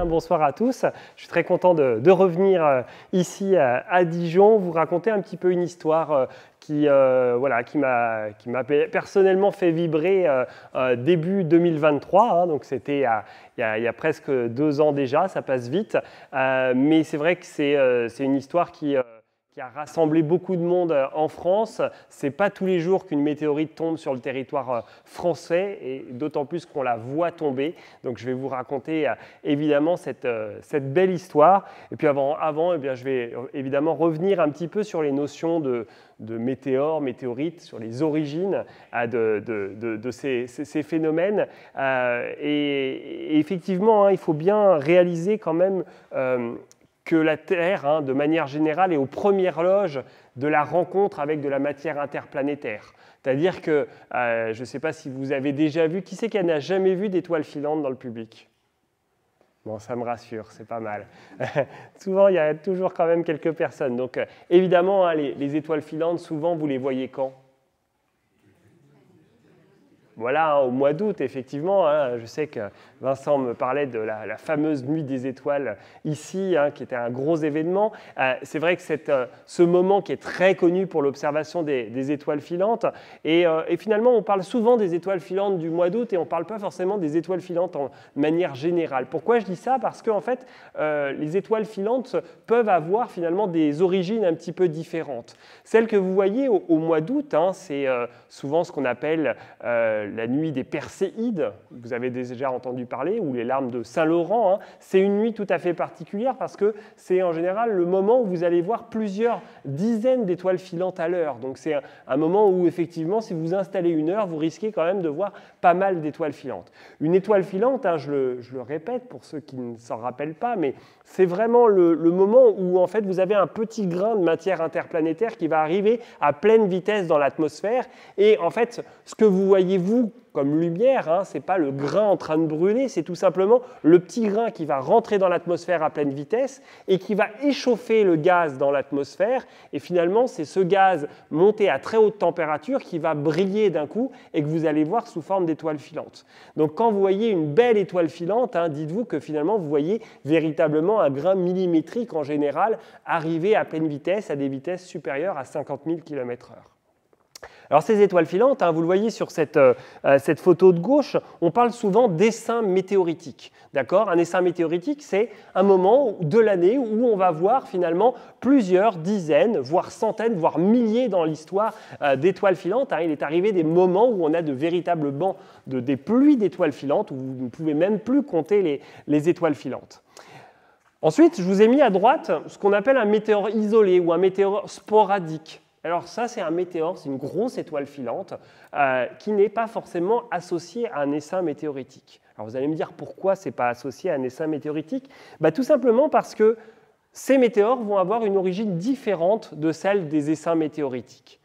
hein, bonsoir à tous. Je suis très content de revenir ici à Dijon, vous raconter un petit peu une histoire qui m'a personnellement fait vibrer début 2023. Hein, donc c'était il y a presque 2 ans déjà, ça passe vite. Mais c'est vrai que c'est une histoire qui a rassemblé beaucoup de monde en France. Ce n'est pas tous les jours qu'une météorite tombe sur le territoire français, et d'autant plus qu'on la voit tomber. Donc je vais vous raconter évidemment cette belle histoire. Et puis avant eh bien, je vais évidemment revenir un petit peu sur les notions de météores, météorites, sur les origines de ces phénomènes. Et effectivement, hein, il faut bien réaliser quand même que la Terre, hein, de manière générale, est aux premières loges de la rencontre avec de la matière interplanétaire. C'est-à-dire que, je ne sais pas si vous avez déjà vu, qui c'est qui n'a jamais vu d'étoiles filantes dans le public? Bon, ça me rassure, c'est pas mal. Souvent, il y a toujours quand même quelques personnes. Donc, évidemment, hein, les étoiles filantes, souvent, vous les voyez quand? Voilà, hein, au mois d'août, effectivement, hein, je sais que Vincent me parlait de la fameuse nuit des étoiles ici, hein, qui était un gros événement. C'est vrai que ce moment qui est très connu pour l'observation des étoiles filantes, et finalement, on parle souvent des étoiles filantes du mois d'août et on ne parle pas forcément des étoiles filantes en manière générale. Pourquoi je dis ça? Parce qu'en fait, les étoiles filantes peuvent avoir finalement des origines un petit peu différentes. Celle que vous voyez au mois d'août, hein, c'est souvent ce qu'on appelle la nuit des Perséides, vous avez déjà entendu parler, ou les larmes de Saint-Laurent. Hein. C'est une nuit tout à fait particulière parce que c'est en général le moment où vous allez voir plusieurs dizaines d'étoiles filantes à l'heure. Donc c'est un moment où effectivement, si vous installez une heure, vous risquez quand même de voir pas mal d'étoiles filantes. Une étoile filante, hein, je le répète pour ceux qui ne s'en rappellent pas, mais c'est vraiment le moment où en fait vous avez un petit grain de matière interplanétaire qui va arriver à pleine vitesse dans l'atmosphère. Et en fait, ce que vous voyez vous comme lumière, hein, ce n'est pas le grain en train de brûler, c'est tout simplement le petit grain qui va rentrer dans l'atmosphère à pleine vitesse et qui va échauffer le gaz dans l'atmosphère. Et finalement, c'est ce gaz monté à très haute température qui va briller d'un coup et que vous allez voir sous forme d'étoiles filantes. Donc quand vous voyez une belle étoile filante, hein, dites-vous que finalement, vous voyez véritablement un grain millimétrique en général arriver à pleine vitesse, à des vitesses supérieures à 50 000 km/h. Alors ces étoiles filantes, hein, vous le voyez sur cette photo de gauche, on parle souvent d'essaim météoritique. D'accord ? Un essaim météoritique, c'est un moment de l'année où on va voir finalement plusieurs dizaines, voire centaines, voire milliers dans l'histoire d'étoiles filantes. Hein. Il est arrivé des moments où on a de véritables bancs, des pluies d'étoiles filantes, où vous ne pouvez même plus compter les étoiles filantes. Ensuite, je vous ai mis à droite ce qu'on appelle un météore isolé ou un météore sporadique. Alors ça, c'est un météore, c'est une grosse étoile filante qui n'est pas forcément associée à un essaim météoritique. Alors vous allez me dire pourquoi ce n'est pas associé à un essaim météoritique? Tout simplement parce que ces météores vont avoir une origine différente de celle des essaims météoritiques.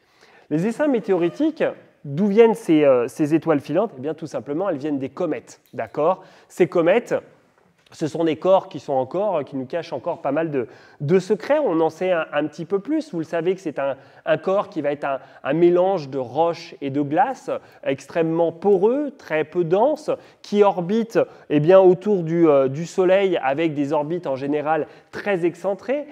Les essaims météoritiques, d'où viennent ces étoiles filantes? Eh bien, tout simplement, elles viennent des comètes. D'accord? Ces comètes, ce sont des corps qui nous cachent encore pas mal de secrets. On en sait un petit peu plus. Vous le savez que c'est un corps qui va être un mélange de roches et de glace, extrêmement poreux, très peu dense, qui orbite autour du Soleil avec des orbites en général très excentrées,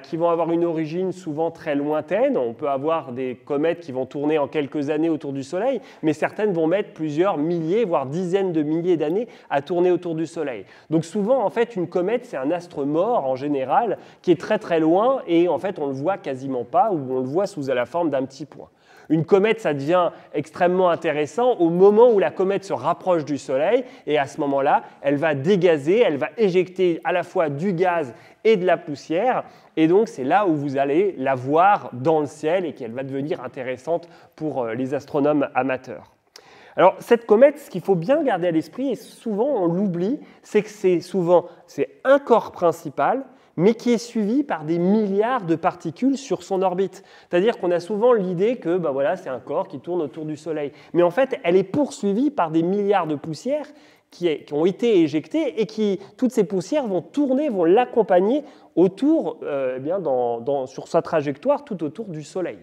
qui vont avoir une origine souvent très lointaine. On peut avoir des comètes qui vont tourner en quelques années autour du Soleil, mais certaines vont mettre plusieurs milliers, voire dizaines de milliers d'années à tourner autour du Soleil. Donc souvent, en fait, une comète, c'est un astre mort en général, qui est très très loin et en fait, on ne le voit quasiment pas ou on le voit sous la forme d'un petit point. Une comète, ça devient extrêmement intéressant au moment où la comète se rapproche du Soleil et à ce moment-là, elle va dégazer, elle va éjecter à la fois du gaz et de la poussière et donc c'est là où vous allez la voir dans le ciel et qu'elle va devenir intéressante pour les astronomes amateurs. Alors, cette comète, ce qu'il faut bien garder à l'esprit, et souvent on l'oublie, c'est que c'est un corps principal, mais qui est suivi par des milliards de particules sur son orbite. C'est-à-dire qu'on a souvent l'idée que c'est un corps qui tourne autour du Soleil. Mais en fait, elle est poursuivie par des milliards de poussières qui ont été éjectées et toutes ces poussières vont tourner, vont l'accompagner autour, sur sa trajectoire tout autour du Soleil.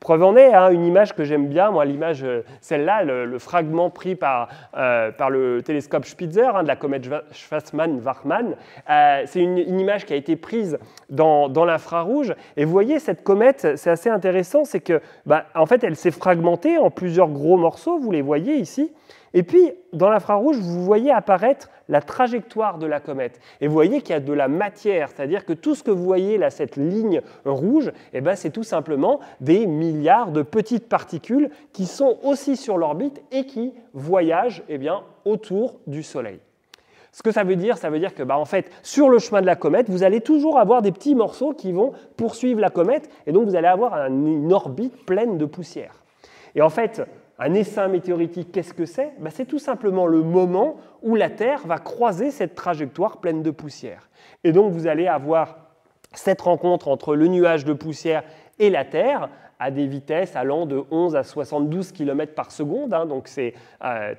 Preuve en est, hein, une image que j'aime bien, moi l'image, celle-là, le fragment pris par le télescope Spitzer, hein, de la comète Schwarzmann-Varman, c'est une image qui a été prise dans l'infrarouge. Et vous voyez, cette comète, c'est assez intéressant, c'est que, en fait, elle s'est fragmentée en plusieurs gros morceaux, vous les voyez ici. Et puis, dans l'infrarouge, vous voyez apparaître la trajectoire de la comète. Et vous voyez qu'il y a de la matière, c'est-à-dire que tout ce que vous voyez là, cette ligne rouge, c'est tout simplement des milliards de petites particules qui sont aussi sur l'orbite et qui voyagent autour du Soleil. Ce que ça veut dire que en fait, sur le chemin de la comète, vous allez toujours avoir des petits morceaux qui vont poursuivre la comète, et donc vous allez avoir une orbite pleine de poussière. Et en fait, un essaim météoritique, qu'est-ce que c'est ? C'est tout simplement le moment où la Terre va croiser cette trajectoire pleine de poussière. Et donc vous allez avoir cette rencontre entre le nuage de poussière et la Terre à des vitesses allant de 11 à 72 km par seconde, hein, donc c'est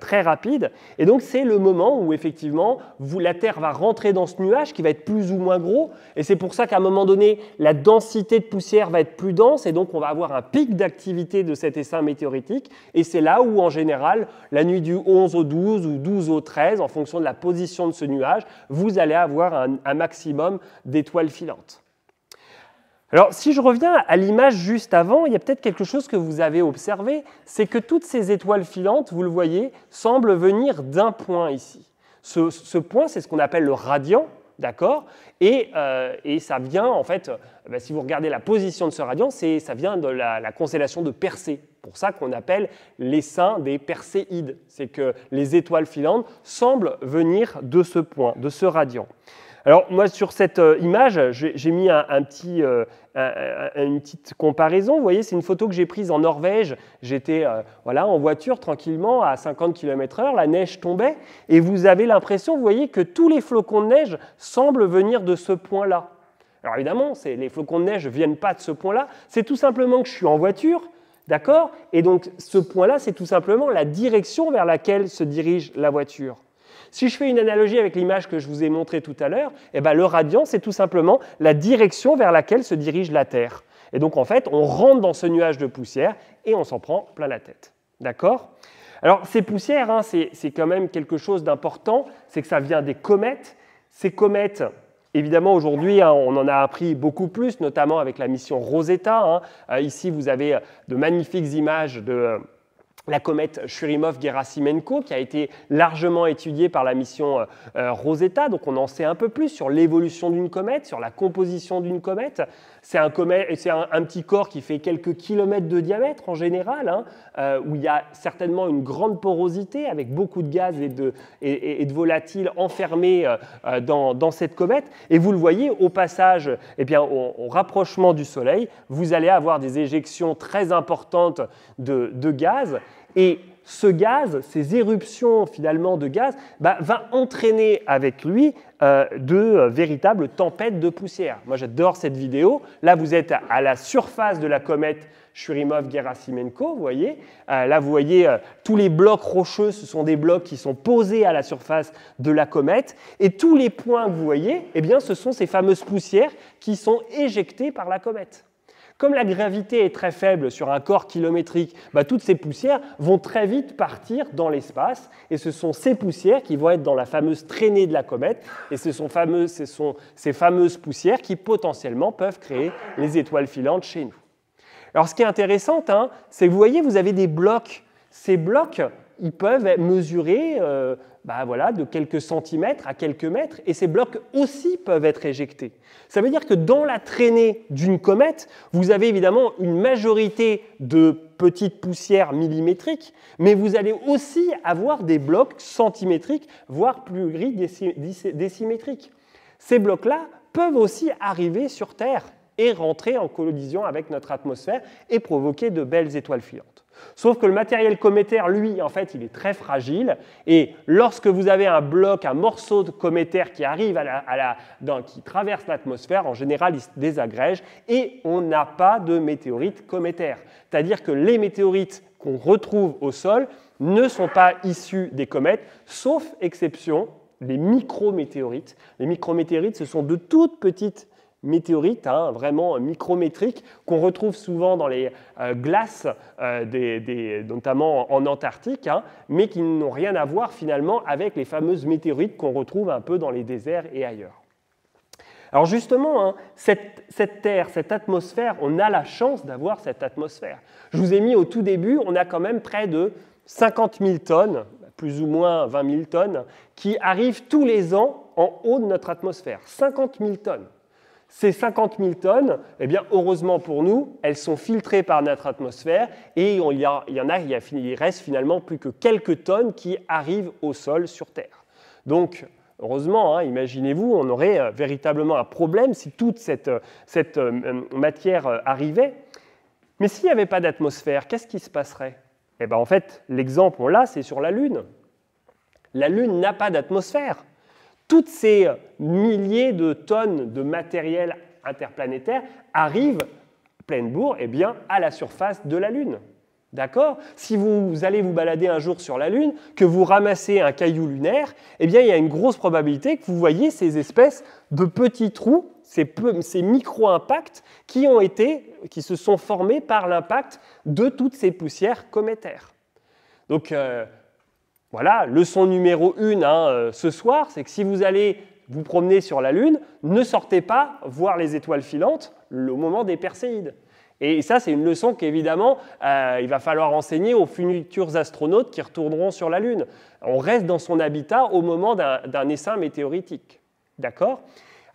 très rapide. Et donc c'est le moment où effectivement la Terre va rentrer dans ce nuage qui va être plus ou moins gros, et c'est pour ça qu'à un moment donné, la densité de poussière va être plus dense, et donc on va avoir un pic d'activité de cet essaim météoritique, et c'est là où en général, la nuit du 11 au 12 ou 12 au 13, en fonction de la position de ce nuage, vous allez avoir un maximum d'étoiles filantes. Alors, si je reviens à l'image juste avant, il y a peut-être quelque chose que vous avez observé, c'est que toutes ces étoiles filantes, vous le voyez, semblent venir d'un point ici. Ce point, c'est ce qu'on appelle le radian, d'accord ? Et ça vient, en fait, si vous regardez la position de ce radian, ça vient de la constellation de Persée. C'est pour ça qu'on appelle l'essaim des Perséides. C'est que les étoiles filantes semblent venir de ce point, de ce radian. Alors, moi, sur cette image, j'ai mis une petite comparaison. Vous voyez, c'est une photo que j'ai prise en Norvège. J'étais en voiture, tranquillement, à 50 km/h. La neige tombait. Et vous avez l'impression, vous voyez, que tous les flocons de neige semblent venir de ce point-là. Alors, évidemment, les flocons de neige ne viennent pas de ce point-là. C'est tout simplement que je suis en voiture, d'accord ? Et donc, ce point-là, c'est tout simplement la direction vers laquelle se dirige la voiture. Si je fais une analogie avec l'image que je vous ai montrée tout à l'heure, le radian, c'est tout simplement la direction vers laquelle se dirige la Terre. Et donc, en fait, on rentre dans ce nuage de poussière et on s'en prend plein la tête. D'accord ? Alors, ces poussières, hein, c'est quand même quelque chose d'important, c'est que ça vient des comètes. Ces comètes, évidemment, aujourd'hui, hein, on en a appris beaucoup plus, notamment avec la mission Rosetta. Hein. Ici, vous avez de magnifiques images de la comète Churymov-Gerasimenko, qui a été largement étudiée par la mission Rosetta. Donc on en sait un peu plus sur l'évolution d'une comète, sur la composition d'une comète. C'est un petit corps qui fait quelques kilomètres de diamètre en général, hein, où il y a certainement une grande porosité avec beaucoup de gaz et de volatiles enfermés dans cette comète. Et vous le voyez, au passage, au rapprochement du Soleil, vous allez avoir des éjections très importantes de gaz. Et ce gaz, ces éruptions finalement de gaz, va entraîner avec lui de véritables tempêtes de poussière. Moi, j'adore cette vidéo. Là, vous êtes à la surface de la comète Churymov-Gerasimenko, vous voyez. Là, vous voyez tous les blocs rocheux, ce sont des blocs qui sont posés à la surface de la comète. Et tous les points que vous voyez, ce sont ces fameuses poussières qui sont éjectées par la comète. Comme la gravité est très faible sur un corps kilométrique, toutes ces poussières vont très vite partir dans l'espace, et ce sont ces poussières qui vont être dans la fameuse traînée de la comète, et ce sont ces fameuses poussières qui potentiellement peuvent créer les étoiles filantes chez nous. Alors ce qui est intéressant, hein, c'est que vous voyez, vous avez des blocs. Ces blocs, ils peuvent mesurer de quelques centimètres à quelques mètres, et ces blocs aussi peuvent être éjectés. Ça veut dire que dans la traînée d'une comète, vous avez évidemment une majorité de petites poussières millimétriques, mais vous allez aussi avoir des blocs centimétriques, voire plus gris décimétriques. Ces blocs-là peuvent aussi arriver sur Terre et rentrer en collision avec notre atmosphère et provoquer de belles étoiles filantes. Sauf que le matériel cométaire, lui, en fait, il est très fragile, et lorsque vous avez un bloc, un morceau de cométaire qui arrive qui traverse l'atmosphère, en général, il se désagrège, et on n'a pas de météorites cométaires. C'est-à-dire que les météorites qu'on retrouve au sol ne sont pas issus des comètes, sauf exception, les micrométéorites. Les micrométéorites, ce sont de toutes petites météorites, hein, vraiment micrométriques, qu'on retrouve souvent dans les glaces, notamment en Antarctique, hein, mais qui n'ont rien à voir finalement avec les fameuses météorites qu'on retrouve un peu dans les déserts et ailleurs. Alors justement, hein, cette Terre, cette atmosphère, on a la chance d'avoir cette atmosphère. Je vous ai mis au tout début, on a quand même près de 50 000 tonnes, plus ou moins 20 000 tonnes, qui arrivent tous les ans en haut de notre atmosphère. 50 000 tonnes. Ces 50 000 tonnes, eh bien, heureusement pour nous, elles sont filtrées par notre atmosphère et il reste finalement plus que quelques tonnes qui arrivent au sol sur Terre. Donc, heureusement, hein, imaginez-vous, on aurait véritablement un problème si toute cette matière arrivait. Mais s'il n'y avait pas d'atmosphère, qu'est-ce qui se passerait? Eh bien, en fait, l'exemple, on l'a, c'est sur la Lune. La Lune n'a pas d'atmosphère. Toutes ces milliers de tonnes de matériel interplanétaire arrivent, pleine bourre, eh bien, à la surface de la Lune. D'accord? Si vous allez vous balader un jour sur la Lune, que vous ramassez un caillou lunaire, eh bien, il y a une grosse probabilité que vous voyez ces espèces de petits trous, ces micro-impacts qui se sont formés par l'impact de toutes ces poussières cométaires. Donc, voilà, leçon numéro 1 hein, ce soir, c'est que si vous allez vous promener sur la Lune, ne sortez pas voir les étoiles filantes au moment des Perséides. Et ça, c'est une leçon qu'évidemment, il va falloir enseigner aux futurs astronautes qui retourneront sur la Lune. On reste dans son habitat au moment d'un essaim météoritique. D'accord ?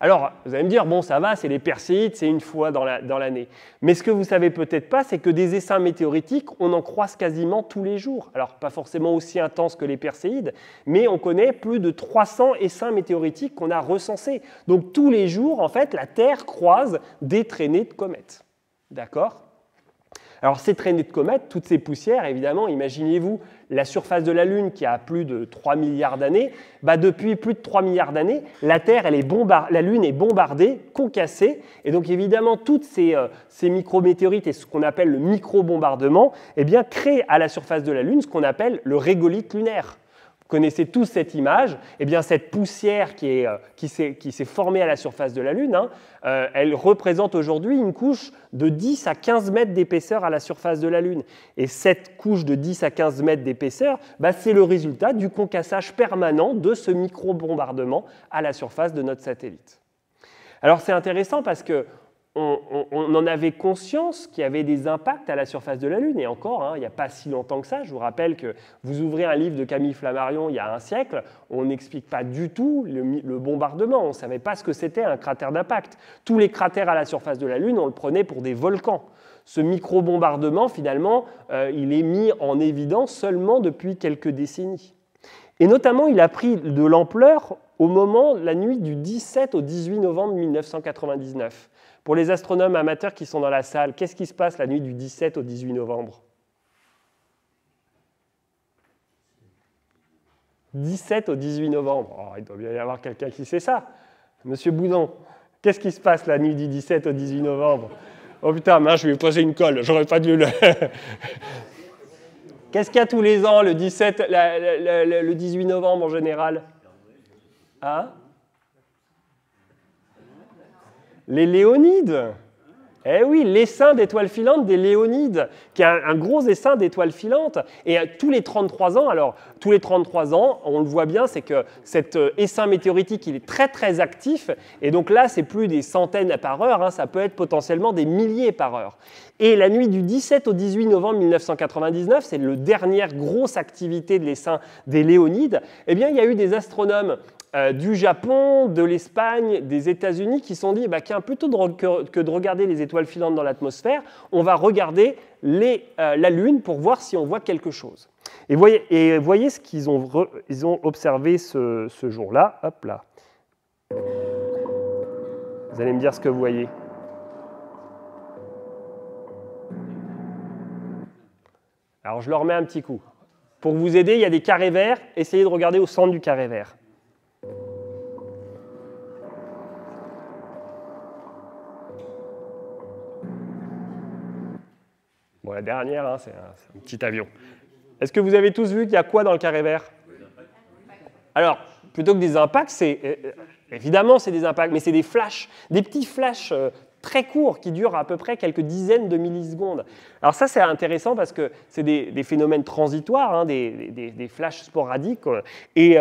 Alors, vous allez me dire, bon, ça va, c'est les Perséides, c'est une fois dans l'année. Mais ce que vous ne savez peut-être pas, c'est que des essaims météoritiques, on en croise quasiment tous les jours. Alors, pas forcément aussi intenses que les Perséides, mais on connaît plus de 300 essaims météoritiques qu'on a recensés. Donc, tous les jours, en fait, la Terre croise des traînées de comètes. D'accord ? Alors, ces traînées de comètes, toutes ces poussières, évidemment, imaginez-vous la surface de la Lune qui a plus de 3 milliards d'années. Bah, depuis plus de 3 milliards d'années, la Lune est bombardée, concassée. Et donc, évidemment, toutes ces micrométéorites et ce qu'on appelle le micro-bombardement eh bien, créent à la surface de la Lune ce qu'on appelle le régolithe lunaire. Vous connaissez tous cette image, eh bien, cette poussière qui s'est formée à la surface de la Lune, hein, elle représente aujourd'hui une couche de 10 à 15 mètres d'épaisseur à la surface de la Lune. Et cette couche de 10 à 15 mètres d'épaisseur, bah, c'est le résultat du concassage permanent de ce micro-bombardement à la surface de notre satellite. Alors c'est intéressant parce que on en avait conscience qu'il y avait des impacts à la surface de la Lune, et encore, hein, il n'y a pas si longtemps que ça. Je vous rappelle que vous ouvrez un livre de Camille Flammarion il y a un siècle, on n'explique pas du tout le bombardement, on ne savait pas ce que c'était un cratère d'impact. Tous les cratères à la surface de la Lune, on le prenait pour des volcans. Ce micro-bombardement, finalement, il est mis en évidence seulement depuis quelques décennies. Et notamment, il a pris de l'ampleur au moment de la nuit du 17 au 18 novembre 1999. Pour les astronomes amateurs qui sont dans la salle, qu'est-ce qui se passe la nuit du 17 au 18 novembre ? 17 au 18 novembre. Oh, il doit bien y avoir quelqu'un qui sait ça. Monsieur Boudon, qu'est-ce qui se passe la nuit du 17 au 18 novembre ? Oh putain, mince, je vais lui poser une colle, j'aurais pas dû le... Qu'est-ce qu'il y a tous les ans, le 18 novembre en général ? Hein ? Les Léonides. Eh oui, l'essaim d'étoiles filantes des Léonides, qui est un gros essaim d'étoiles filantes. Et tous les 33 ans, on le voit bien, c'est que cet essaim météoritique, il est très très actif. Et donc là, c'est plus des centaines par heure, hein, ça peut être potentiellement des milliers par heure. Et la nuit du 17 au 18 novembre 1999, c'est la dernière grosse activité de l'essaim des Léonides. Eh bien, il y a eu des astronomes du Japon, de l'Espagne, des États-Unis qui se sont dit plutôt que de regarder les étoiles filantes dans l'atmosphère, on va regarder la Lune pour voir si on voit quelque chose. Et voyez ce qu'ils ont observé ce jour-là. Hop là. Vous allez me dire ce que vous voyez. Alors je leur mets un petit coup. Pour vous aider, il y a des carrés verts. Essayez de regarder au centre du carré vert. Bon, la dernière, hein, c'est un petit avion. Est-ce que vous avez tous vu qu'il y a quoi dans le carré vert ? Alors, plutôt que des impacts, évidemment c'est des impacts, mais c'est des flashs, des petits flashs très courts qui durent à peu près quelques dizaines de millisecondes. Alors ça, c'est intéressant parce que c'est des phénomènes transitoires, hein, des flashs sporadiques. Et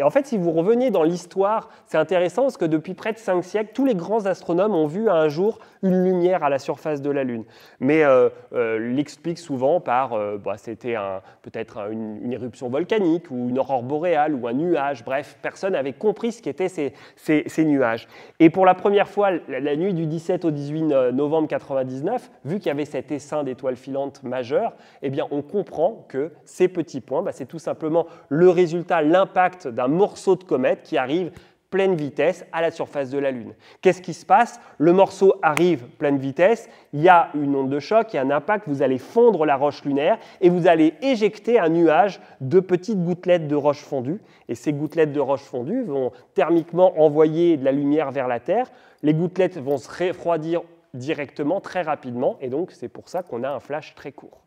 en fait, si vous revenez dans l'histoire, c'est intéressant parce que depuis près de 5 siècles, tous les grands astronomes ont vu un jour une lumière à la surface de la Lune. Mais l'expliquent souvent par, c'était peut-être une éruption volcanique ou une aurore boréale ou un nuage. Bref, personne n'avait compris ce qu'étaient ces nuages. Et pour la première fois, la nuit du 17 au 18 novembre 1999, vu qu'il y avait cet essaim d'étoiles filantes majeures, eh bien, on comprend que ces petits points, c'est tout simplement le résultat, l'impact d'un morceau de comète qui arrive pleine vitesse à la surface de la Lune. Qu'est-ce qui se passe? Le morceau arrive pleine vitesse, il y a une onde de choc, il y a un impact, vous allez fondre la roche lunaire et vous allez éjecter un nuage de petites gouttelettes de roche fondue. Et ces gouttelettes de roche fondue vont thermiquement envoyer de la lumière vers la Terre. Les gouttelettes vont se refroidir directement, très rapidement, et donc c'est pour ça qu'on a un flash très court.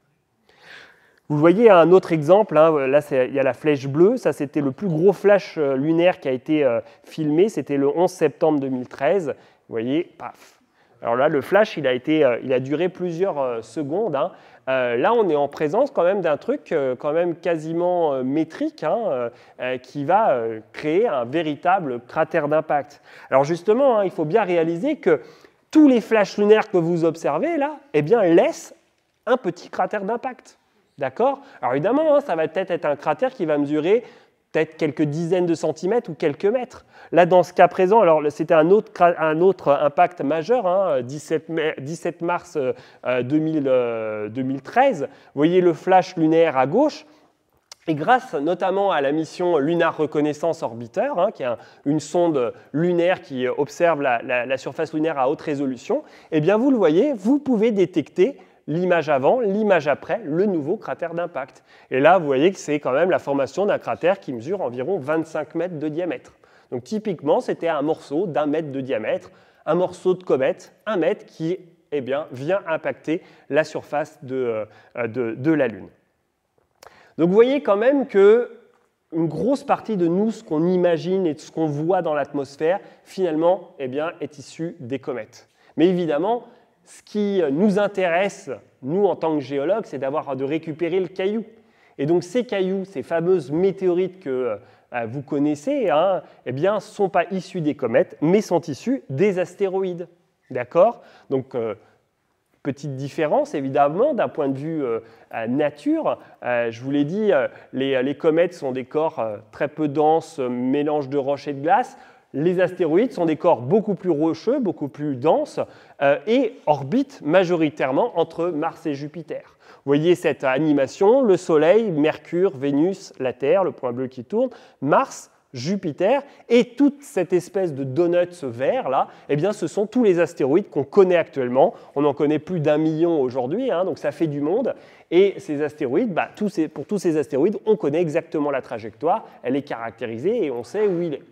Vous voyez un autre exemple, hein, là il y a la flèche bleue, ça c'était le plus gros flash lunaire qui a été filmé, c'était le 11 septembre 2013, vous voyez, paf. Alors là le flash il a duré plusieurs secondes, hein. Là on est en présence quand même d'un truc quand même quasiment métrique, hein, qui va créer un véritable cratère d'impact. Alors justement, hein, il faut bien réaliser que tous les flashs lunaires que vous observez là, eh bien laissent un petit cratère d'impact. D'accord? Alors évidemment, hein, ça va peut-être être un cratère qui va mesurer peut-être quelques dizaines de centimètres ou quelques mètres. Là, dans ce cas présent, alors c'était un autre impact majeur, hein, 17 mars 2013. Vous voyez le flash lunaire à gauche. Et grâce notamment à la mission Lunar Reconnaissance Orbiter, hein, qui est une sonde lunaire qui observe la surface lunaire à haute résolution, eh bien vous le voyez, vous pouvez détecter l'image avant, l'image après, le nouveau cratère d'impact. Et là, vous voyez que c'est quand même la formation d'un cratère qui mesure environ 25 mètres de diamètre. Donc typiquement, c'était un morceau d'1 mètre de diamètre, un morceau de comète, 1 mètre, qui vient impacter la surface de la Lune. Donc vous voyez quand même qu'une grosse partie de nous, ce qu'on imagine et de ce qu'on voit dans l'atmosphère, finalement, est issue des comètes. Mais évidemment, ce qui nous intéresse, nous en tant que géologues, c'est de récupérer le caillou. Et donc ces cailloux, ces fameuses météorites que vous connaissez, hein, ne sont pas issus des comètes, mais sont issus des astéroïdes. D'accord? Donc, petite différence, évidemment, d'un point de vue nature. Je vous l'ai dit, les comètes sont des corps très peu denses, mélange de roches et de glace. Les astéroïdes sont des corps beaucoup plus rocheux, beaucoup plus denses, et orbitent majoritairement entre Mars et Jupiter. Vous voyez cette animation, le Soleil, Mercure, Vénus, la Terre, le point bleu qui tourne, Mars, Jupiter, et toute cette espèce de donut vert là, ce sont tous les astéroïdes qu'on connaît actuellement. On en connaît plus d'1 million aujourd'hui, hein, donc ça fait du monde. Et ces astéroïdes, pour tous ces astéroïdes, on connaît exactement la trajectoire, elle est caractérisée et on sait où il est.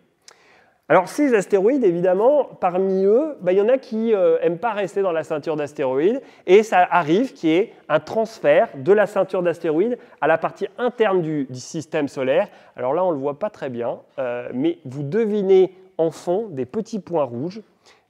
Alors ces astéroïdes, évidemment, parmi eux, il y en a qui n'aiment pas rester dans la ceinture d'astéroïdes, et ça arrive qu'il y ait un transfert de la ceinture d'astéroïdes à la partie interne du système solaire. Alors là, on ne le voit pas très bien, mais vous devinez en fond des petits points rouges.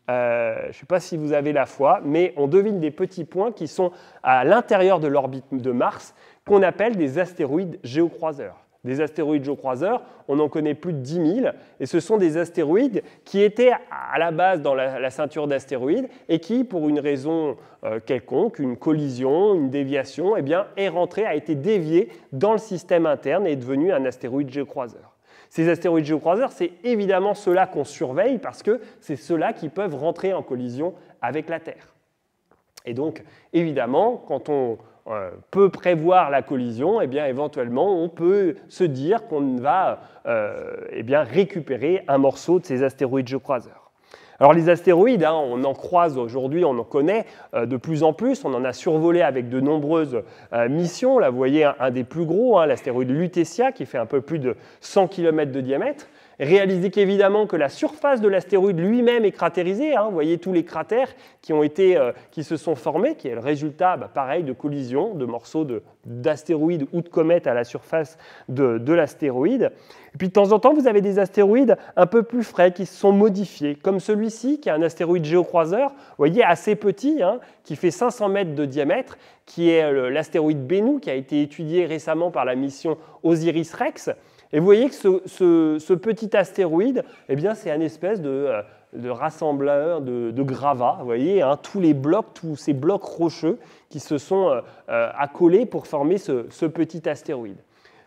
Je ne sais pas si vous avez la foi, mais on devine des petits points qui sont à l'intérieur de l'orbite de Mars, qu'on appelle des astéroïdes géocroiseurs. Des astéroïdes géocroiseurs, on en connaît plus de 10 000, et ce sont des astéroïdes qui étaient à la base dans la ceinture d'astéroïdes et qui, pour une raison quelconque, une collision, une déviation, est rentré, a été dévié dans le système interne et est devenu un astéroïde géocroiseur. Ces astéroïdes géocroiseurs, c'est évidemment ceux-là qu'on surveille parce que c'est ceux-là qui peuvent rentrer en collision avec la Terre. Et donc, évidemment, quand on peut prévoir la collision, éventuellement, on peut se dire qu'on va récupérer un morceau de ces astéroïdes géocroiseurs. Alors les astéroïdes, hein, on en croise aujourd'hui, on en connaît de plus en plus, on en a survolé avec de nombreuses missions. Là, vous voyez un des plus gros, hein, l'astéroïde Lutetia, qui fait un peu plus de 100 km de diamètre. Réalisez qu'évidemment que la surface de l'astéroïde lui-même est cratérisée. Vous voyez tous les cratères qui se sont formés, qui est le résultat, pareil, de collisions de morceaux d'astéroïdes ou de comètes à la surface de l'astéroïde. Et puis de temps en temps, vous avez des astéroïdes un peu plus frais qui se sont modifiés, comme celui-ci, qui est un astéroïde géocroiseur, vous voyez, assez petit, qui fait 500 mètres de diamètre, qui est l'astéroïde Bennu, qui a été étudié récemment par la mission OSIRIS-REx. Et vous voyez que ce petit astéroïde, eh bien, c'est une espèce de rassembleur de gravats, vous voyez, tous ces blocs rocheux qui se sont accolés pour former ce petit astéroïde.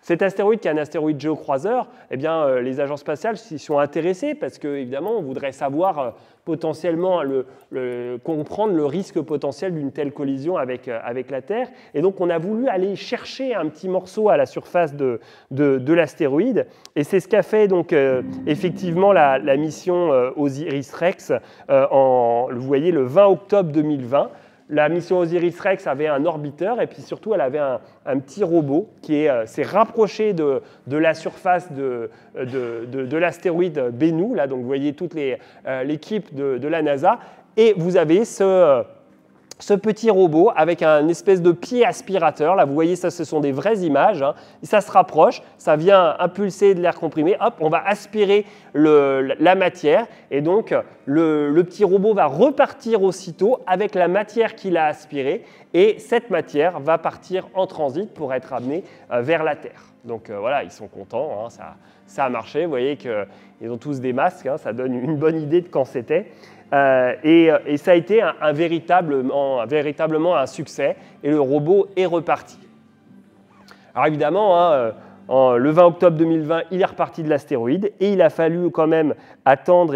Cet astéroïde, qui est un astéroïde géocroiseur, eh bien, les agences spatiales s'y sont intéressées parce qu'évidemment, on voudrait savoir potentiellement comprendre le risque potentiel d'une telle collision avec la Terre. Et donc, on a voulu aller chercher un petit morceau à la surface de l'astéroïde. Et c'est ce qu'a fait donc, effectivement la mission OSIRIS-REx, vous voyez, le 20 octobre 2020. La mission OSIRIS-REx avait un orbiteur et puis surtout elle avait un petit robot qui s'est rapproché de la surface de l'astéroïde Bennu. Là, donc vous voyez toute l'équipe de la NASA et vous avez ce petit robot avec un espèce de pied aspirateur. Là, vous voyez, ça, ce sont des vraies images. Ça se rapproche, ça vient impulser de l'air comprimé. Hop, on va aspirer la matière. Et donc, le petit robot va repartir aussitôt avec la matière qu'il a aspirée. Et cette matière va partir en transit pour être amenée vers la Terre. Donc voilà, ils sont contents, ça a marché. Vous voyez qu'ils ont tous des masques, ça donne une bonne idée de quand c'était. Et ça a été véritablement un succès et le robot est reparti. Alors évidemment, le 20 octobre 2020, il est reparti de l'astéroïde et il a fallu quand même attendre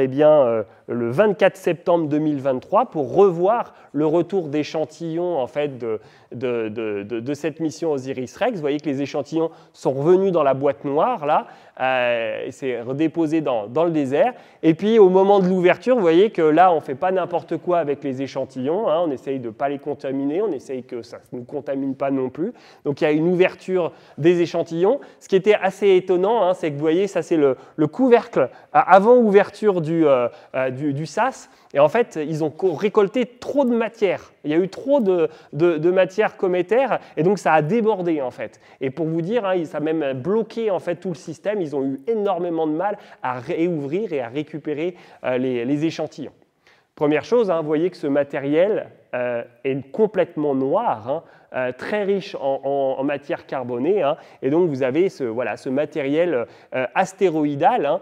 le 24 septembre 2023 pour revoir le retour d'échantillons en fait, de cette mission OSIRIS-REx. Vous voyez que les échantillons sont revenus dans la boîte noire, là, c'est redéposé dans le désert. Et puis au moment de l'ouverture, vous voyez que là, on ne fait pas n'importe quoi avec les échantillons, on essaye de ne pas les contaminer, on essaye que ça ne nous contamine pas non plus. Donc il y a une ouverture des échantillons. Ce qui était assez étonnant, c'est que vous voyez, ça c'est le couvercle avant ouverture du SAS. Et en fait, ils ont récolté trop de matière. Il y a eu trop de matière cométaire et donc ça a débordé en fait. Et pour vous dire, ça a même bloqué en fait tout le système. Ils ont eu énormément de mal à réouvrir et à récupérer les échantillons. Première chose, vous voyez que ce matériel est complètement noir, très riche en matière carbonée, et donc vous avez ce matériel astéroïdal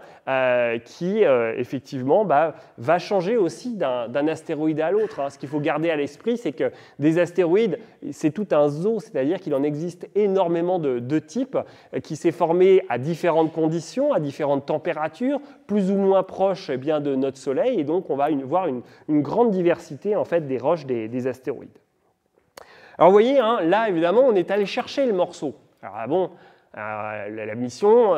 qui effectivement va changer aussi d'un astéroïde à l'autre. Ce qu'il faut garder à l'esprit, c'est que des astéroïdes, c'est tout un zoo, c'est-à-dire qu'il en existe énormément de types qui s'est formé à différentes conditions, à différentes températures, plus ou moins proches de notre Soleil, et donc on va voir une grande diversité en fait, des roches des astéroïdes. Alors vous voyez, là évidemment on est allé chercher le morceau. Alors la mission,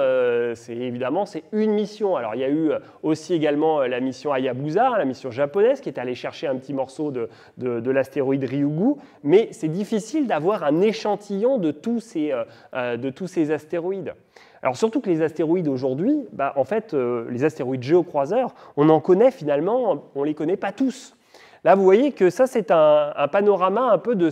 c'est une mission. Alors il y a eu aussi également la mission Hayabusa, la mission japonaise, qui est allée chercher un petit morceau de l'astéroïde Ryugu, mais c'est difficile d'avoir un échantillon de tous ces astéroïdes. Alors surtout que les astéroïdes aujourd'hui, en fait, les astéroïdes géocroiseurs, on en connaît finalement, on ne les connaît pas tous. Là, vous voyez que ça, c'est un panorama un peu de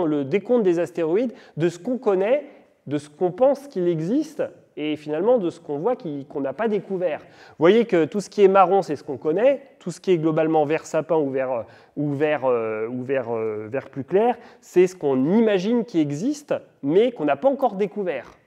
le décompte des astéroïdes, de ce qu'on connaît, de ce qu'on pense qu'il existe et finalement de ce qu'on voit qu'on n'a pas découvert. Vous voyez que tout ce qui est marron, c'est ce qu'on connaît, tout ce qui est globalement vert sapin ou vert plus clair, c'est ce qu'on imagine qui existe, mais qu'on n'a pas encore découvert.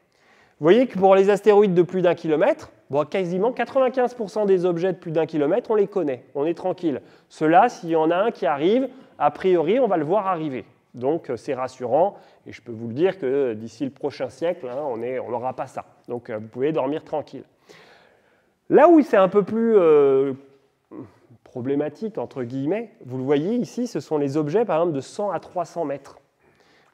Vous voyez que pour les astéroïdes de plus d'1 kilomètre, quasiment 95% des objets de plus d'1 kilomètre, on les connaît, on est tranquille. Ceux-là, s'il y en a un qui arrive, a priori, on va le voir arriver. Donc c'est rassurant, et je peux vous le dire que d'ici le prochain siècle, on n'aura pas ça. Donc vous pouvez dormir tranquille. Là où c'est un peu plus problématique, entre guillemets, vous le voyez ici, ce sont les objets, par exemple, de 100 à 300 mètres.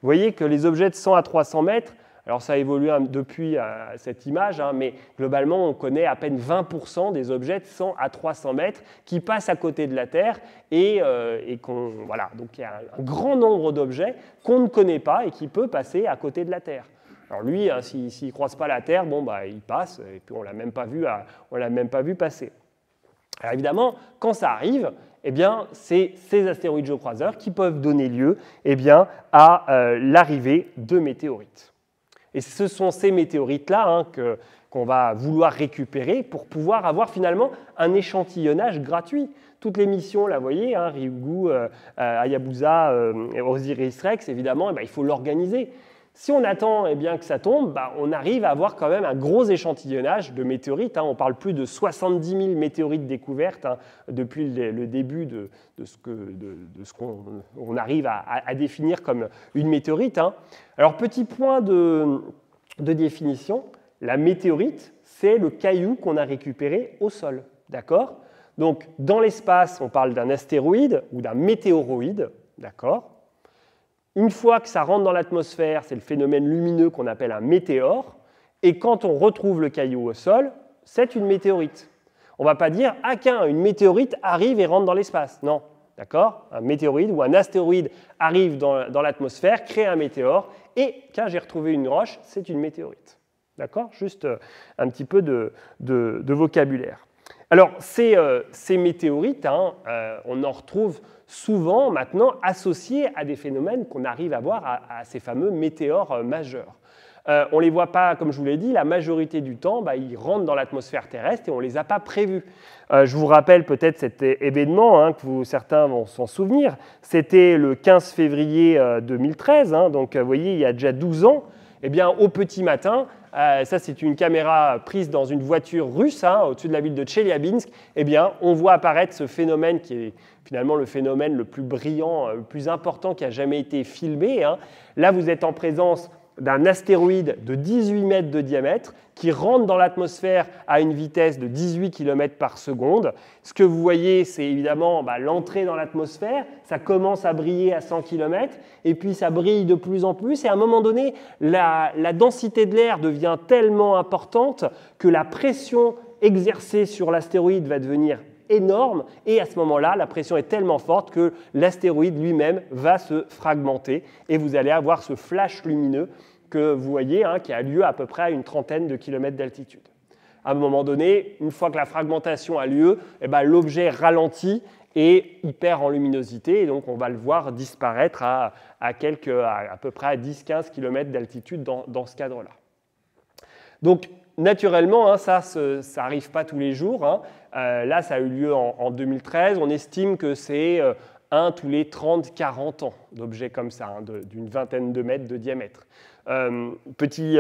Vous voyez que les objets de 100 à 300 mètres, alors ça a évolué depuis cette image, mais globalement, on connaît à peine 20% des objets de 100 à 300 mètres qui passent à côté de la Terre voilà. Donc il y a un grand nombre d'objets qu'on ne connaît pas et qui peuvent passer à côté de la Terre. Alors lui, hein, s'il ne croise pas la Terre, bon, bah, il passe, et puis on ne l'a même pas vu passer. Alors évidemment, quand ça arrive, eh bien, c'est ces astéroïdes géocroiseurs qui peuvent donner lieu eh bien, à l'arrivée de météorites. Et ce sont ces météorites-là hein, qu'on va vouloir récupérer pour pouvoir avoir finalement un échantillonnage gratuit. Toutes les missions, là, vous voyez, hein, Ryugu, Hayabusa, Osiris-Rex, évidemment, eh bien, il faut l'organiser. Si on attend eh bien, que ça tombe, bah, on arrive à avoir quand même un gros échantillonnage de météorites. Hein. On parle plus de 70 000 météorites découvertes hein, depuis le début de ce qu'on arrive à définir comme une météorite. Hein. Alors, petit point de définition, la météorite, c'est le caillou qu'on a récupéré au sol. D'accord ? Donc, dans l'espace, on parle d'un astéroïde ou d'un météoroïde. D'accord ? Une fois que ça rentre dans l'atmosphère, c'est le phénomène lumineux qu'on appelle un météore. Et quand on retrouve le caillou au sol, c'est une météorite. On ne va pas dire « Ah, une météorite arrive et rentre dans l'espace ». Non, d'accord ? Un météoroïde ou un astéroïde arrive dans l'atmosphère, crée un météore, et « j'ai retrouvé une roche », c'est une météorite. D'accord ? Juste un petit peu de vocabulaire. Alors, ces météorites, hein, on en retrouve souvent maintenant associés à des phénomènes qu'on arrive à voir à ces fameux météores majeurs. On ne les voit pas, comme je vous l'ai dit, la majorité du temps, bah, ils rentrent dans l'atmosphère terrestre et on ne les a pas prévus. Je vous rappelle peut-être cet événement, hein, que certains vont s'en souvenir. C'était le 15 février 2013, hein, donc vous voyez, il y a déjà 12 ans. Eh bien, au petit matin, ça c'est une caméra prise dans une voiture russe hein, au-dessus de la ville de Tcheliabinsk, eh bien, on voit apparaître ce phénomène qui est finalement le phénomène le plus brillant, le plus important qui a jamais été filmé. Hein. Là, vous êtes en présence d'un astéroïde de 18 mètres de diamètre qui rentre dans l'atmosphère à une vitesse de 18 km par seconde. Ce que vous voyez, c'est évidemment l'entrée dans l'atmosphère. Ça commence à briller à 100 km et puis ça brille de plus en plus. Et à un moment donné, la densité de l'air devient tellement importante que la pression exercée sur l'astéroïde va devenir énorme et à ce moment-là, la pression est tellement forte que l'astéroïde lui-même va se fragmenter et vous allez avoir ce flash lumineux que vous voyez hein, qui a lieu à peu près à une trentaine de kilomètres d'altitude. À un moment donné, une fois que la fragmentation a lieu, eh ben, l'objet ralentit et il perd en luminosité et donc on va le voir disparaître à peu près à 10-15 km d'altitude dans ce cadre-là. Donc, naturellement, hein, ça n'arrive pas tous les jours. Hein. Là, ça a eu lieu en 2013. On estime que c'est un tous les 30-40 ans d'objets comme ça, hein, d'une vingtaine de mètres de diamètre. Petit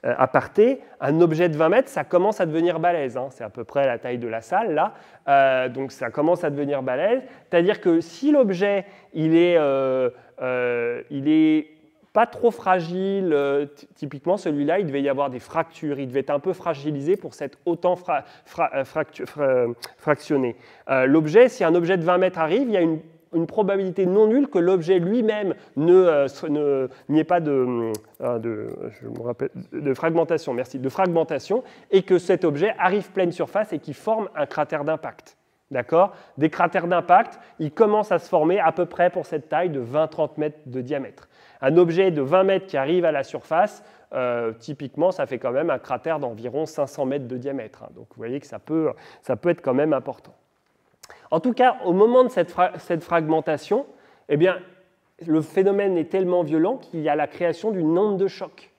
aparté, un objet de 20 mètres, ça commence à devenir balèze. Hein. C'est à peu près la taille de la salle, là. Donc, ça commence à devenir balèze. C'est-à-dire que si l'objet, il est pas trop fragile, typiquement celui-là, il devait y avoir des fractures, il devait être un peu fragilisé pour s'être autant fractionné. L'objet, si un objet de 20 mètres arrive, il y a une probabilité non nulle que l'objet lui-même n'y ait pas de fragmentation, de fragmentation, et que cet objet arrive pleine surface et qu'il forme un cratère d'impact. D'accord ? Des cratères d'impact, ils commencent à se former à peu près pour cette taille de 20-30 mètres de diamètre. Un objet de 20 mètres qui arrive à la surface, typiquement, ça fait quand même un cratère d'environ 500 mètres de diamètre. Hein. Donc, vous voyez que ça peut être quand même important. En tout cas, au moment de cette fragmentation, eh bien, le phénomène est tellement violent qu'il y a la création d'une onde de choc.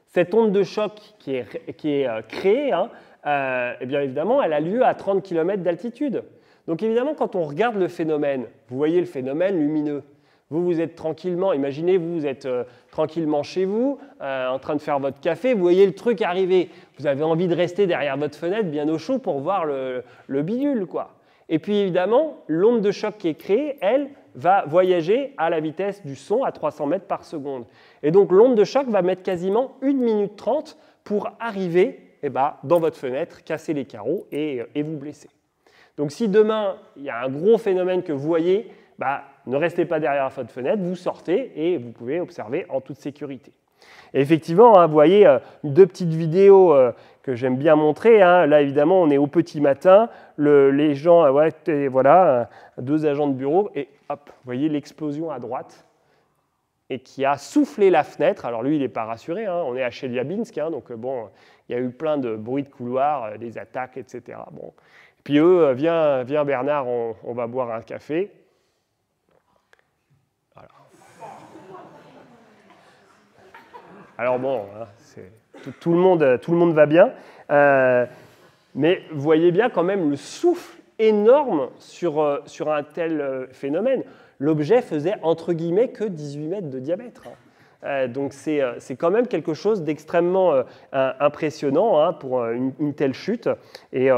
Cette onde de choc qui est créée, hein, eh bien, évidemment, elle a lieu à 30 km d'altitude. Donc, évidemment, quand on regarde le phénomène, vous voyez le phénomène lumineux. Vous êtes tranquillement, imaginez, vous êtes tranquillement chez vous, en train de faire votre café, vous voyez le truc arriver. Vous avez envie de rester derrière votre fenêtre bien au chaud pour voir le bidule, quoi. Et puis, évidemment, l'onde de choc qui est créée, elle, va voyager à la vitesse du son à 300 mètres par seconde. Et donc, l'onde de choc va mettre quasiment 1 minute 30 pour arriver dans votre fenêtre, casser les carreaux et vous blesser. Donc, si demain, il y a un gros phénomène que vous voyez, ne restez pas derrière votre fenêtre, vous sortez et vous pouvez observer en toute sécurité. Et effectivement, hein, vous voyez 2 petites vidéos que j'aime bien montrer. Hein. Là, évidemment, on est au petit matin. Les gens, voilà, 2 agents de bureau. Et hop, vous voyez l'explosion à droite. et qui a soufflé la fenêtre. Alors lui, il n'est pas rassuré, hein, on est à Chelyabinsk, hein, donc bon, il y a eu plein de bruits de couloir, des attaques, etc. Bon. Puis eux, viens Bernard, on va boire un café. Voilà. Alors bon, hein, tout le monde va bien, mais vous voyez bien quand même le souffle énorme sur un tel phénomène. L'objet faisait entre guillemets que 18 mètres de diamètre. Donc c'est quand même quelque chose d'extrêmement impressionnant hein, pour une telle chute. Et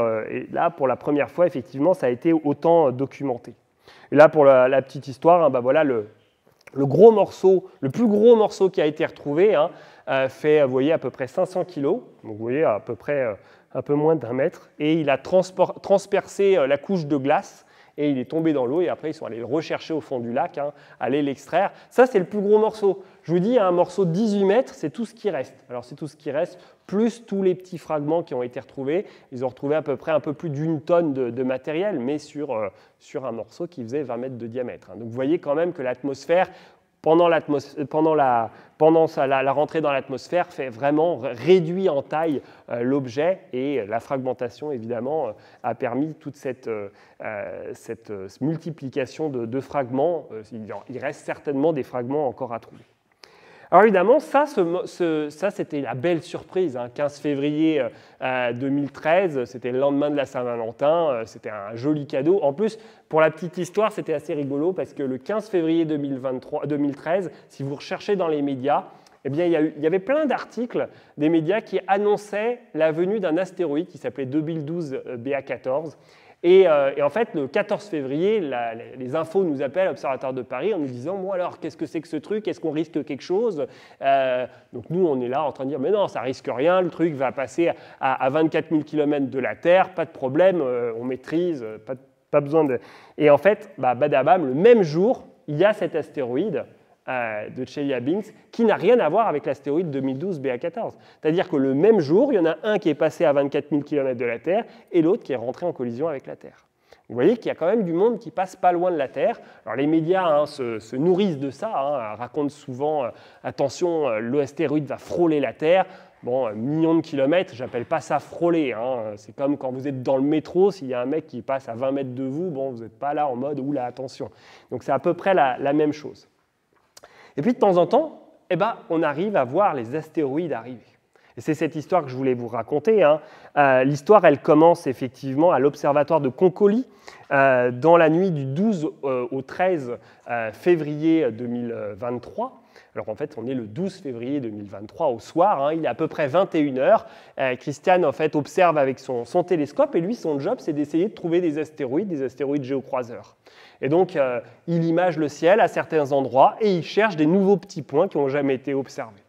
là, pour la première fois, effectivement, ça a été autant documenté. Et là, pour la petite histoire, hein, bah voilà le gros morceau, le plus gros morceau qui a été retrouvé, hein, fait, vous voyez, à peu près 500 kg. Donc vous voyez, à peu près un peu moins d'1 mètre. Et il a transpercé la couche de glace. Et il est tombé dans l'eau, et après ils sont allés le rechercher au fond du lac, hein, aller l'extraire. Ça, c'est le plus gros morceau. Je vous dis, un morceau de 18 mètres, c'est tout ce qui reste. Alors c'est tout ce qui reste, plus tous les petits fragments qui ont été retrouvés. Ils ont retrouvé à peu près un peu plus d'1 tonne de matériel, mais sur un morceau qui faisait 20 mètres de diamètre. Hein. Donc vous voyez quand même que l'atmosphère, pendant la rentrée dans l'atmosphère, fait vraiment réduit en taille l'objet, et la fragmentation, évidemment, a permis toute cette multiplication de fragments. Il reste certainement des fragments encore à trouver. Alors évidemment, ça c'était la belle surprise. Hein. 15 février 2013, c'était le lendemain de la Saint-Valentin, c'était un joli cadeau. En plus, pour la petite histoire, c'était assez rigolo parce que le 15 février 2013, si vous recherchez dans les médias, eh bien, il y avait plein d'articles des médias qui annonçaient la venue d'un astéroïde qui s'appelait 2012 BA14. Et en fait, le 14 février, les infos nous appellent, Observatoire de Paris, en nous disant « Bon alors, qu'est-ce que c'est que ce truc? Est-ce qu'on risque quelque chose ?» Donc nous, on est là en train de dire « Mais non, ça risque rien, le truc va passer à 24 000 km de la Terre, pas de problème, on maîtrise, pas besoin de... » Et en fait, badabam, le même jour, il y a cet astéroïde de Chelyabinsk qui n'a rien à voir avec l'astéroïde 2012 BA14. C'est-à-dire que le même jour, il y en a un qui est passé à 24 000 km de la Terre et l'autre qui est rentré en collision avec la Terre. Vous voyez qu'il y a quand même du monde qui passe pas loin de la Terre. Alors les médias hein, se nourrissent de ça, hein, racontent souvent attention, l'astéroïde va frôler la Terre. Bon, millions de kilomètres, j'appelle pas ça frôler. Hein. C'est comme quand vous êtes dans le métro, s'il y a un mec qui passe à 20 mètres de vous, bon, vous n'êtes pas là en mode oula, attention. Donc c'est à peu près la même chose. Et puis de temps en temps, eh ben, on arrive à voir les astéroïdes arriver. Et c'est cette histoire que je voulais vous raconter. Hein. L'histoire, elle commence effectivement à l'observatoire de Konkoly dans la nuit du 12 au 13 février 2023. Alors en fait, on est le 12 février 2023 au soir, hein, il est à peu près 21h. Christian en fait, observe avec son télescope et lui, son job, c'est d'essayer de trouver des astéroïdes géocroiseurs. Et donc, il image le ciel à certains endroits et il cherche des nouveaux petits points qui n'ont jamais été observés.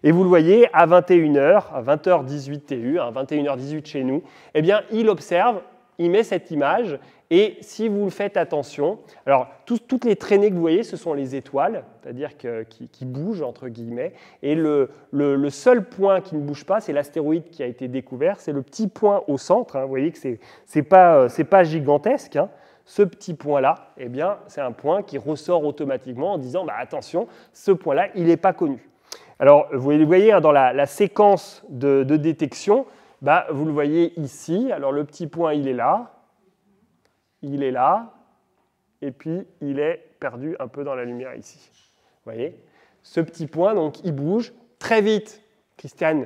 Et vous le voyez, à 21h, à 20h18 TU, à 21h18 chez nous, eh bien, il observe, il met cette image, et si vous faites attention, alors toutes les traînées que vous voyez, ce sont les étoiles, c'est-à-dire qui bougent, entre guillemets, et le seul point qui ne bouge pas, c'est l'astéroïde qui a été découvert, c'est le petit point au centre, hein, vous voyez que c'est pas gigantesque, hein. Ce petit point-là, eh bien, c'est un point qui ressort automatiquement en disant bah, « attention, ce point-là, il n'est pas connu ». Alors, vous voyez hein, dans la séquence de détection, bah, vous le voyez ici. Alors, le petit point, il est là, et puis il est perdu un peu dans la lumière ici. Vous voyez? Ce petit point, donc, il bouge très vite. Christian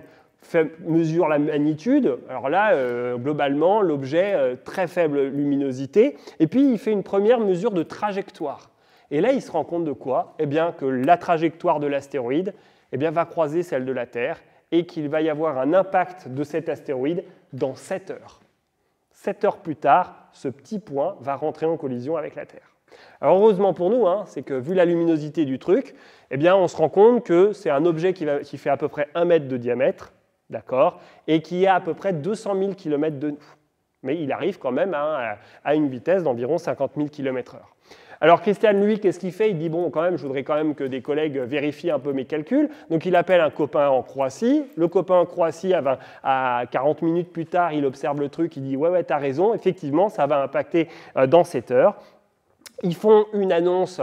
mesure la magnitude. Alors là, globalement, l'objet, très faible luminosité. Et puis, il fait une première mesure de trajectoire. Et là, il se rend compte de quoi? Eh bien, que la trajectoire de l'astéroïde eh bien, va croiser celle de la Terre et qu'il va y avoir un impact de cet astéroïde dans 7 heures. 7 heures plus tard, ce petit point va rentrer en collision avec la Terre. Alors heureusement pour nous, hein, c'est que vu la luminosité du truc, eh bien, on se rend compte que c'est un objet qui fait à peu près 1 mètre de diamètre, d'accord, et qui est à peu près 200 000 km de nous. Mais il arrive quand même à une vitesse d'environ 50 000 km/h. Alors Christian, lui, qu'est-ce qu'il fait? Il dit, bon, quand même, je voudrais quand même que des collègues vérifient un peu mes calculs. Donc il appelle un copain en Croatie. Le copain en Croatie, à 40 minutes plus tard, il observe le truc, il dit, ouais, t'as raison, effectivement, ça va impacter dans 7 heures. Ils font une annonce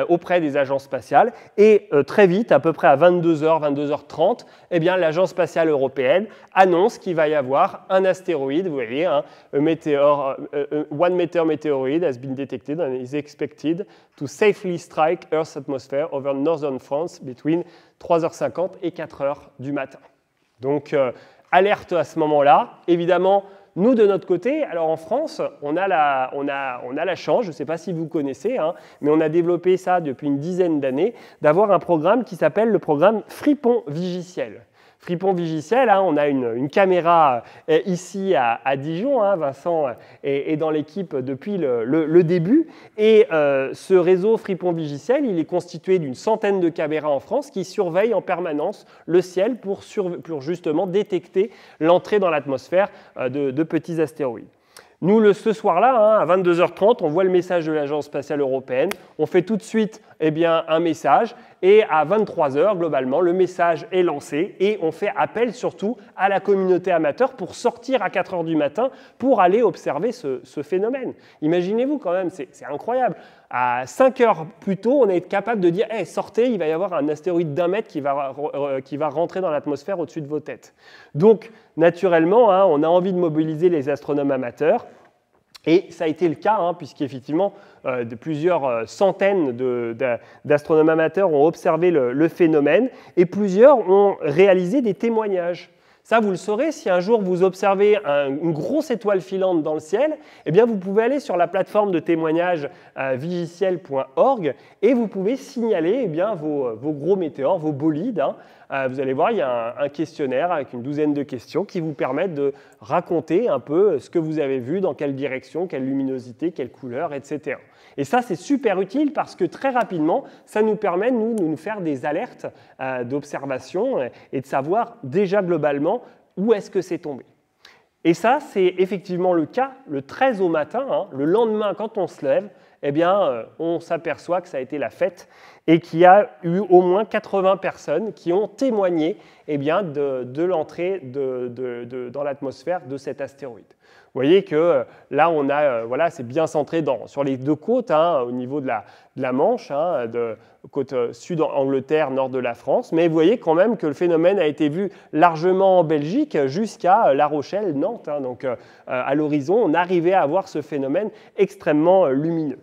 auprès des agences spatiales et très vite, à peu près à 22h, 22h30, eh bien, l'Agence spatiale européenne annonce qu'il va y avoir un astéroïde, vous voyez, hein, one meteor meteoroid has been detected and is expected to safely strike Earth's atmosphere over northern France between 3h50 et 4h du matin. Donc, alerte à ce moment-là. Évidemment, nous, de notre côté, alors en France, on a la chance, je ne sais pas si vous connaissez, hein, mais on a développé ça depuis une dizaine d'années, d'avoir un programme qui s'appelle le programme Fripon Vigiciel. Fripon Vigiciel, hein, on a une caméra ici à Dijon, hein, Vincent est dans l'équipe depuis le début, et ce réseau Fripon Vigiciel, il est constitué d'une centaine de caméras en France qui surveillent en permanence le ciel pour justement détecter l'entrée dans l'atmosphère de petits astéroïdes. Nous, ce soir-là, hein, à 22h30, on voit le message de l'Agence spatiale européenne. On fait tout de suite un message et à 23h, globalement, le message est lancé et on fait appel surtout à la communauté amateur pour sortir à 4h du matin pour aller observer ce phénomène. Imaginez-vous quand même, c'est incroyable. À 5h plus tôt, on est capable de dire hey, « sortez, il va y avoir un astéroïde d'1 mètre qui va rentrer dans l'atmosphère au-dessus de vos têtes ». Donc, naturellement, hein, on a envie de mobiliser les astronomes amateurs. Et ça a été le cas, hein, puisqu'effectivement, plusieurs centaines d'astronomes amateurs ont observé le phénomène et plusieurs ont réalisé des témoignages. Ça, vous le saurez, si un jour vous observez une grosse étoile filante dans le ciel, eh bien, vous pouvez aller sur la plateforme de témoignage vigiciel.org et vous pouvez signaler eh bien, vos gros météores, vos bolides. Hein. Vous allez voir, il y a un questionnaire avec une douzaine de questions qui vous permettent de raconter un peu ce que vous avez vu, dans quelle direction, quelle luminosité, quelle couleur, etc. Et ça, c'est super utile parce que très rapidement, ça nous permet, nous, de nous faire des alertes d'observation et de savoir déjà globalement où est-ce que c'est tombé. Et ça, c'est effectivement le cas le 13 au matin, hein, le lendemain, quand on se lève, eh bien, on s'aperçoit que ça a été la fête et qu'il y a eu au moins 80 personnes qui ont témoigné eh bien, de l'entrée dans l'atmosphère de cet astéroïde. Vous voyez que là, on a, voilà, c'est bien centré sur les deux côtes, hein, au niveau de la Manche, hein, de côte sud Angleterre, nord de la France. Mais vous voyez quand même que le phénomène a été vu largement en Belgique jusqu'à La Rochelle, Nantes. Hein, donc à l'horizon, on arrivait à voir ce phénomène extrêmement lumineux.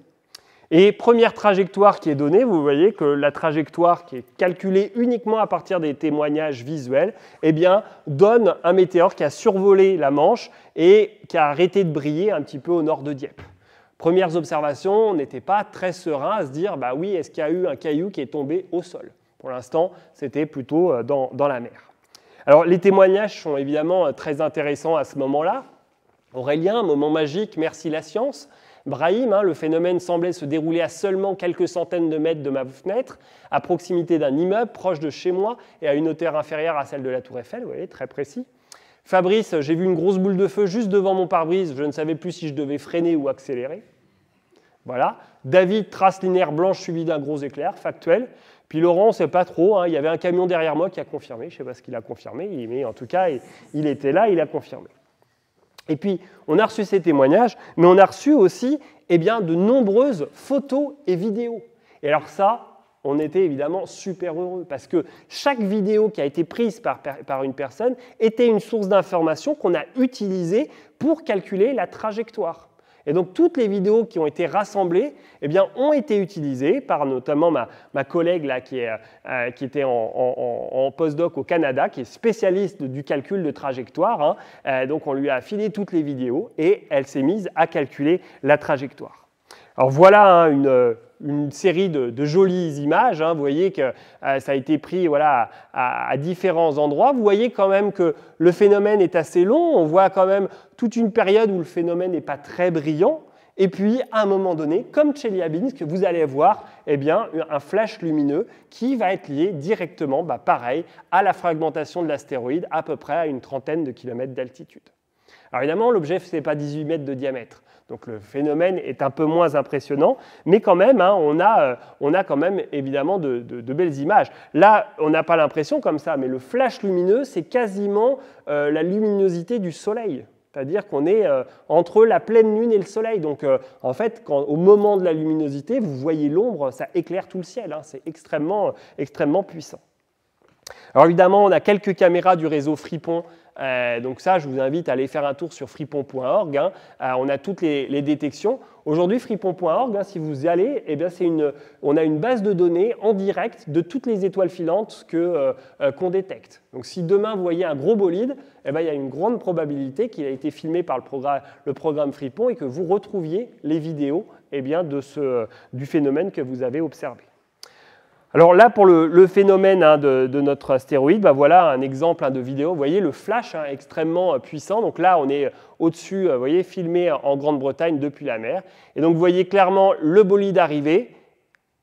Et première trajectoire qui est donnée, vous voyez que la trajectoire qui est calculée uniquement à partir des témoignages visuels, eh bien, donne un météore qui a survolé la Manche et qui a arrêté de briller un petit peu au nord de Dieppe. Premières observations, on n'était pas très serein à se dire, bah oui, est-ce qu'il y a eu un caillou qui est tombé au sol? Pour l'instant, c'était plutôt dans la mer. Alors, les témoignages sont évidemment très intéressants à ce moment-là. Aurélien, un moment magique, merci la science. Brahim, hein, le phénomène semblait se dérouler à seulement quelques centaines de mètres de ma fenêtre, à proximité d'un immeuble proche de chez moi et à une hauteur inférieure à celle de la Tour Eiffel, vous voyez, très précis. Fabrice, j'ai vu une grosse boule de feu juste devant mon pare-brise, je ne savais plus si je devais freiner ou accélérer. Voilà. David, trace linéaire blanche suivie d'un gros éclair, factuel. Puis Laurent, on ne sait pas trop, hein, il y avait un camion derrière moi qui a confirmé, je ne sais pas ce qu'il a confirmé, mais en tout cas, il était là, il a confirmé. Et puis, on a reçu ces témoignages, mais on a reçu aussi eh bien, de nombreuses photos et vidéos. Et alors ça, on était évidemment super heureux, parce que chaque vidéo qui a été prise par une personne était une source d'information qu'on a utilisée pour calculer la trajectoire. Et donc, toutes les vidéos qui ont été rassemblées eh bien, ont été utilisées par notamment ma collègue là, qui était en postdoc au Canada, qui est spécialiste du calcul de trajectoire. Hein. Donc, on lui a filé toutes les vidéos et elle s'est mise à calculer la trajectoire. Alors, voilà hein, une série de jolies images. Hein. Vous voyez que ça a été pris voilà, à différents endroits. Vous voyez quand même que le phénomène est assez long. On voit quand même toute une période où le phénomène n'est pas très brillant. Et puis, à un moment donné, comme Chelyabinsk, vous allez voir eh bien, un flash lumineux qui va être lié directement, pareil, à la fragmentation de l'astéroïde, à peu près à une trentaine de kilomètres d'altitude. Alors évidemment, l'objet ne fait pas 18 mètres de diamètre. Donc le phénomène est un peu moins impressionnant, mais quand même, hein, on a quand même évidemment de belles images. Là, on n'a pas l'impression comme ça, mais le flash lumineux, c'est quasiment la luminosité du Soleil. C'est-à-dire qu'on est entre la pleine lune et le soleil. Donc, en fait, au moment de la luminosité, vous voyez l'ombre, ça éclaire tout le ciel. Hein. C'est extrêmement, extrêmement puissant. Alors, évidemment, on a quelques caméras du réseau Fripon. Donc ça, je vous invite à aller faire un tour sur fripon.org. Hein. On a toutes les détections. Aujourd'hui, fripon.org, hein, si vous y allez, eh bien, on a une base de données en direct de toutes les étoiles filantes qu'on détecte. Donc si demain vous voyez un gros bolide, eh bien, il y a une grande probabilité qu'il a été filmé par le programme Fripon et que vous retrouviez les vidéos eh bien, du phénomène que vous avez observé. Alors là, pour le phénomène hein, de notre astéroïde, bah voilà un exemple hein, de vidéo. Vous voyez le flash hein, extrêmement puissant. Donc là, on est au-dessus, vous voyez, filmé en Grande-Bretagne depuis la mer. Et donc vous voyez clairement le bolide arriver,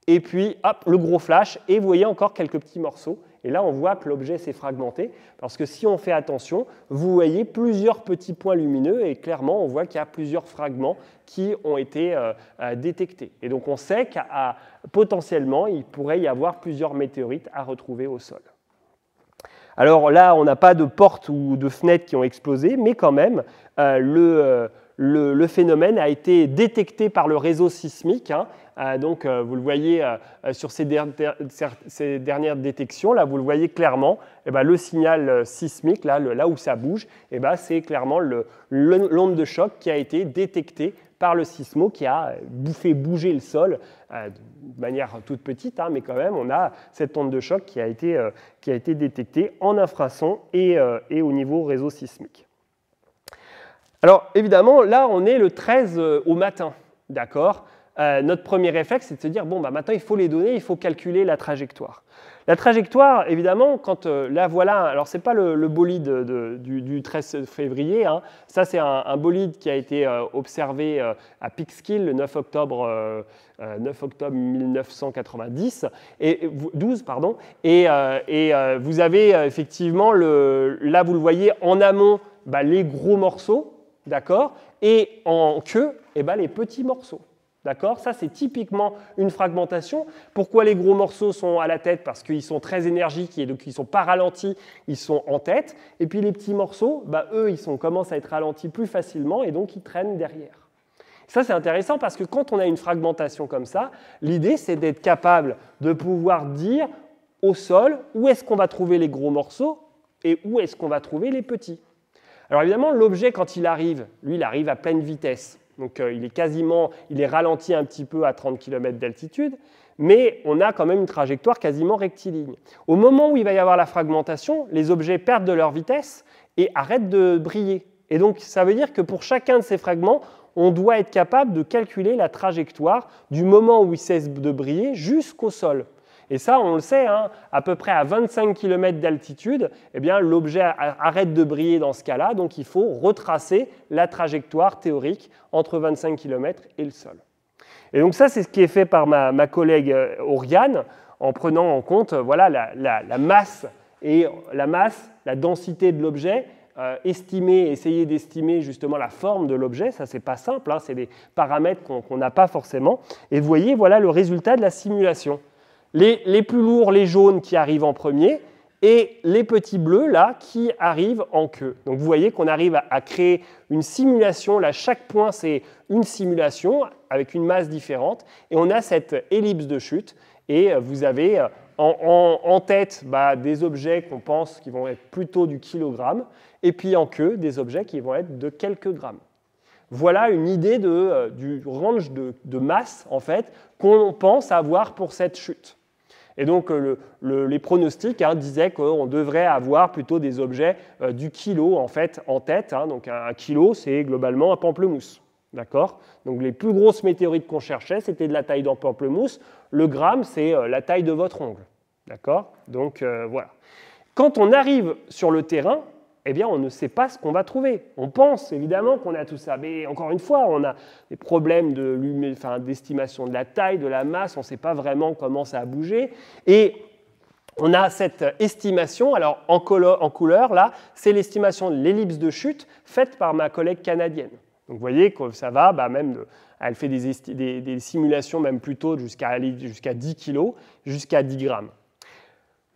et puis hop, le gros flash, et vous voyez encore quelques petits morceaux. Et là, on voit que l'objet s'est fragmenté, parce que si on fait attention, vous voyez plusieurs petits points lumineux, et clairement, on voit qu'il y a plusieurs fragments qui ont été détectés. Et donc, on sait qu'à potentiellement, il pourrait y avoir plusieurs météorites à retrouver au sol. Alors là, on n'a pas de portes ou de fenêtres qui ont explosé, mais quand même, le phénomène a été détecté par le réseau sismique. Hein. Donc, vous le voyez sur ces dernières détections, là, vous le voyez clairement, eh bien, le signal sismique, là où ça bouge, eh bien, c'est clairement l'onde de choc qui a été détectée par le sismo qui a fait bouger le sol de manière toute petite, hein, mais quand même, on a cette onde de choc qui a été détectée en infrason et au niveau réseau sismique. Alors, évidemment, là, on est le 13 au matin, d'accord ? Notre premier réflexe, c'est de se dire, bon, bah, maintenant, il faut les données, il faut calculer la trajectoire. La trajectoire, évidemment, quand là, voilà, alors ce n'est pas le bolide du 13 février, hein, ça, c'est un bolide qui a été observé à Peekskill le 9 octobre 1990, et 12, pardon, et vous avez effectivement, là, vous le voyez en amont, bah, les gros morceaux, d'accord, et en queue, eh ben, les petits morceaux. D'accord ? Ça, c'est typiquement une fragmentation. Pourquoi les gros morceaux sont à la tête ? Parce qu'ils sont très énergiques et donc ils ne sont pas ralentis, ils sont en tête. Et puis les petits morceaux, bah, eux, ils commencent à être ralentis plus facilement et donc ils traînent derrière. Ça, c'est intéressant parce que quand on a une fragmentation comme ça, l'idée, c'est d'être capable de pouvoir dire au sol où est-ce qu'on va trouver les gros morceaux et où est-ce qu'on va trouver les petits. Alors évidemment, l'objet, quand il arrive, lui, il arrive à pleine vitesse. Donc il est ralenti un petit peu à 30 km d'altitude, mais on a quand même une trajectoire quasiment rectiligne. Au moment où il va y avoir la fragmentation, les objets perdent de leur vitesse et arrêtent de briller. Et donc ça veut dire que pour chacun de ces fragments, on doit être capable de calculer la trajectoire du moment où il cesse de briller jusqu'au sol. Et ça, on le sait, hein, à peu près à 25 km d'altitude, eh bien, l'objet arrête de briller dans ce cas-là, donc il faut retracer la trajectoire théorique entre 25 km et le sol. Et donc ça, c'est ce qui est fait par ma collègue Oriane, en prenant en compte voilà, la masse, la densité de l'objet, essayer d'estimer justement la forme de l'objet, ça c'est pas simple, hein, c'est des paramètres qu'on n'a pas forcément. Et vous voyez, voilà le résultat de la simulation. Les plus lourds, les jaunes qui arrivent en premier, et les petits bleus là qui arrivent en queue. Donc vous voyez qu'on arrive à créer une simulation, là chaque point c'est une simulation avec une masse différente, et on a cette ellipse de chute, et vous avez en tête des objets qu'on pense qui vont être plutôt du kilogramme, et puis en queue des objets qui vont être de quelques grammes. Voilà une idée du range de masse en fait, qu'on pense avoir pour cette chute. Et donc les pronostics disaient qu'on devrait avoir plutôt des objets du kilo en fait en tête. Hein, donc un kilo, c'est globalement un pamplemousse. D'accord ? Donc les plus grosses météorites qu'on cherchait, c'était de la taille d'un pamplemousse. Le gramme, c'est la taille de votre ongle. D'accord ? Donc voilà. Quand on arrive sur le terrain, eh bien, on ne sait pas ce qu'on va trouver. On pense évidemment qu'on a tout ça, mais encore une fois, on a des problèmes d'estimation de la taille, de la masse, on ne sait pas vraiment comment ça a bougé. Et on a cette estimation, alors en couleur, là, c'est l'estimation de l'ellipse de chute faite par ma collègue canadienne. Donc vous voyez que ça va, elle fait des simulations même plutôt jusqu'à 10 kg, jusqu'à 10 grammes.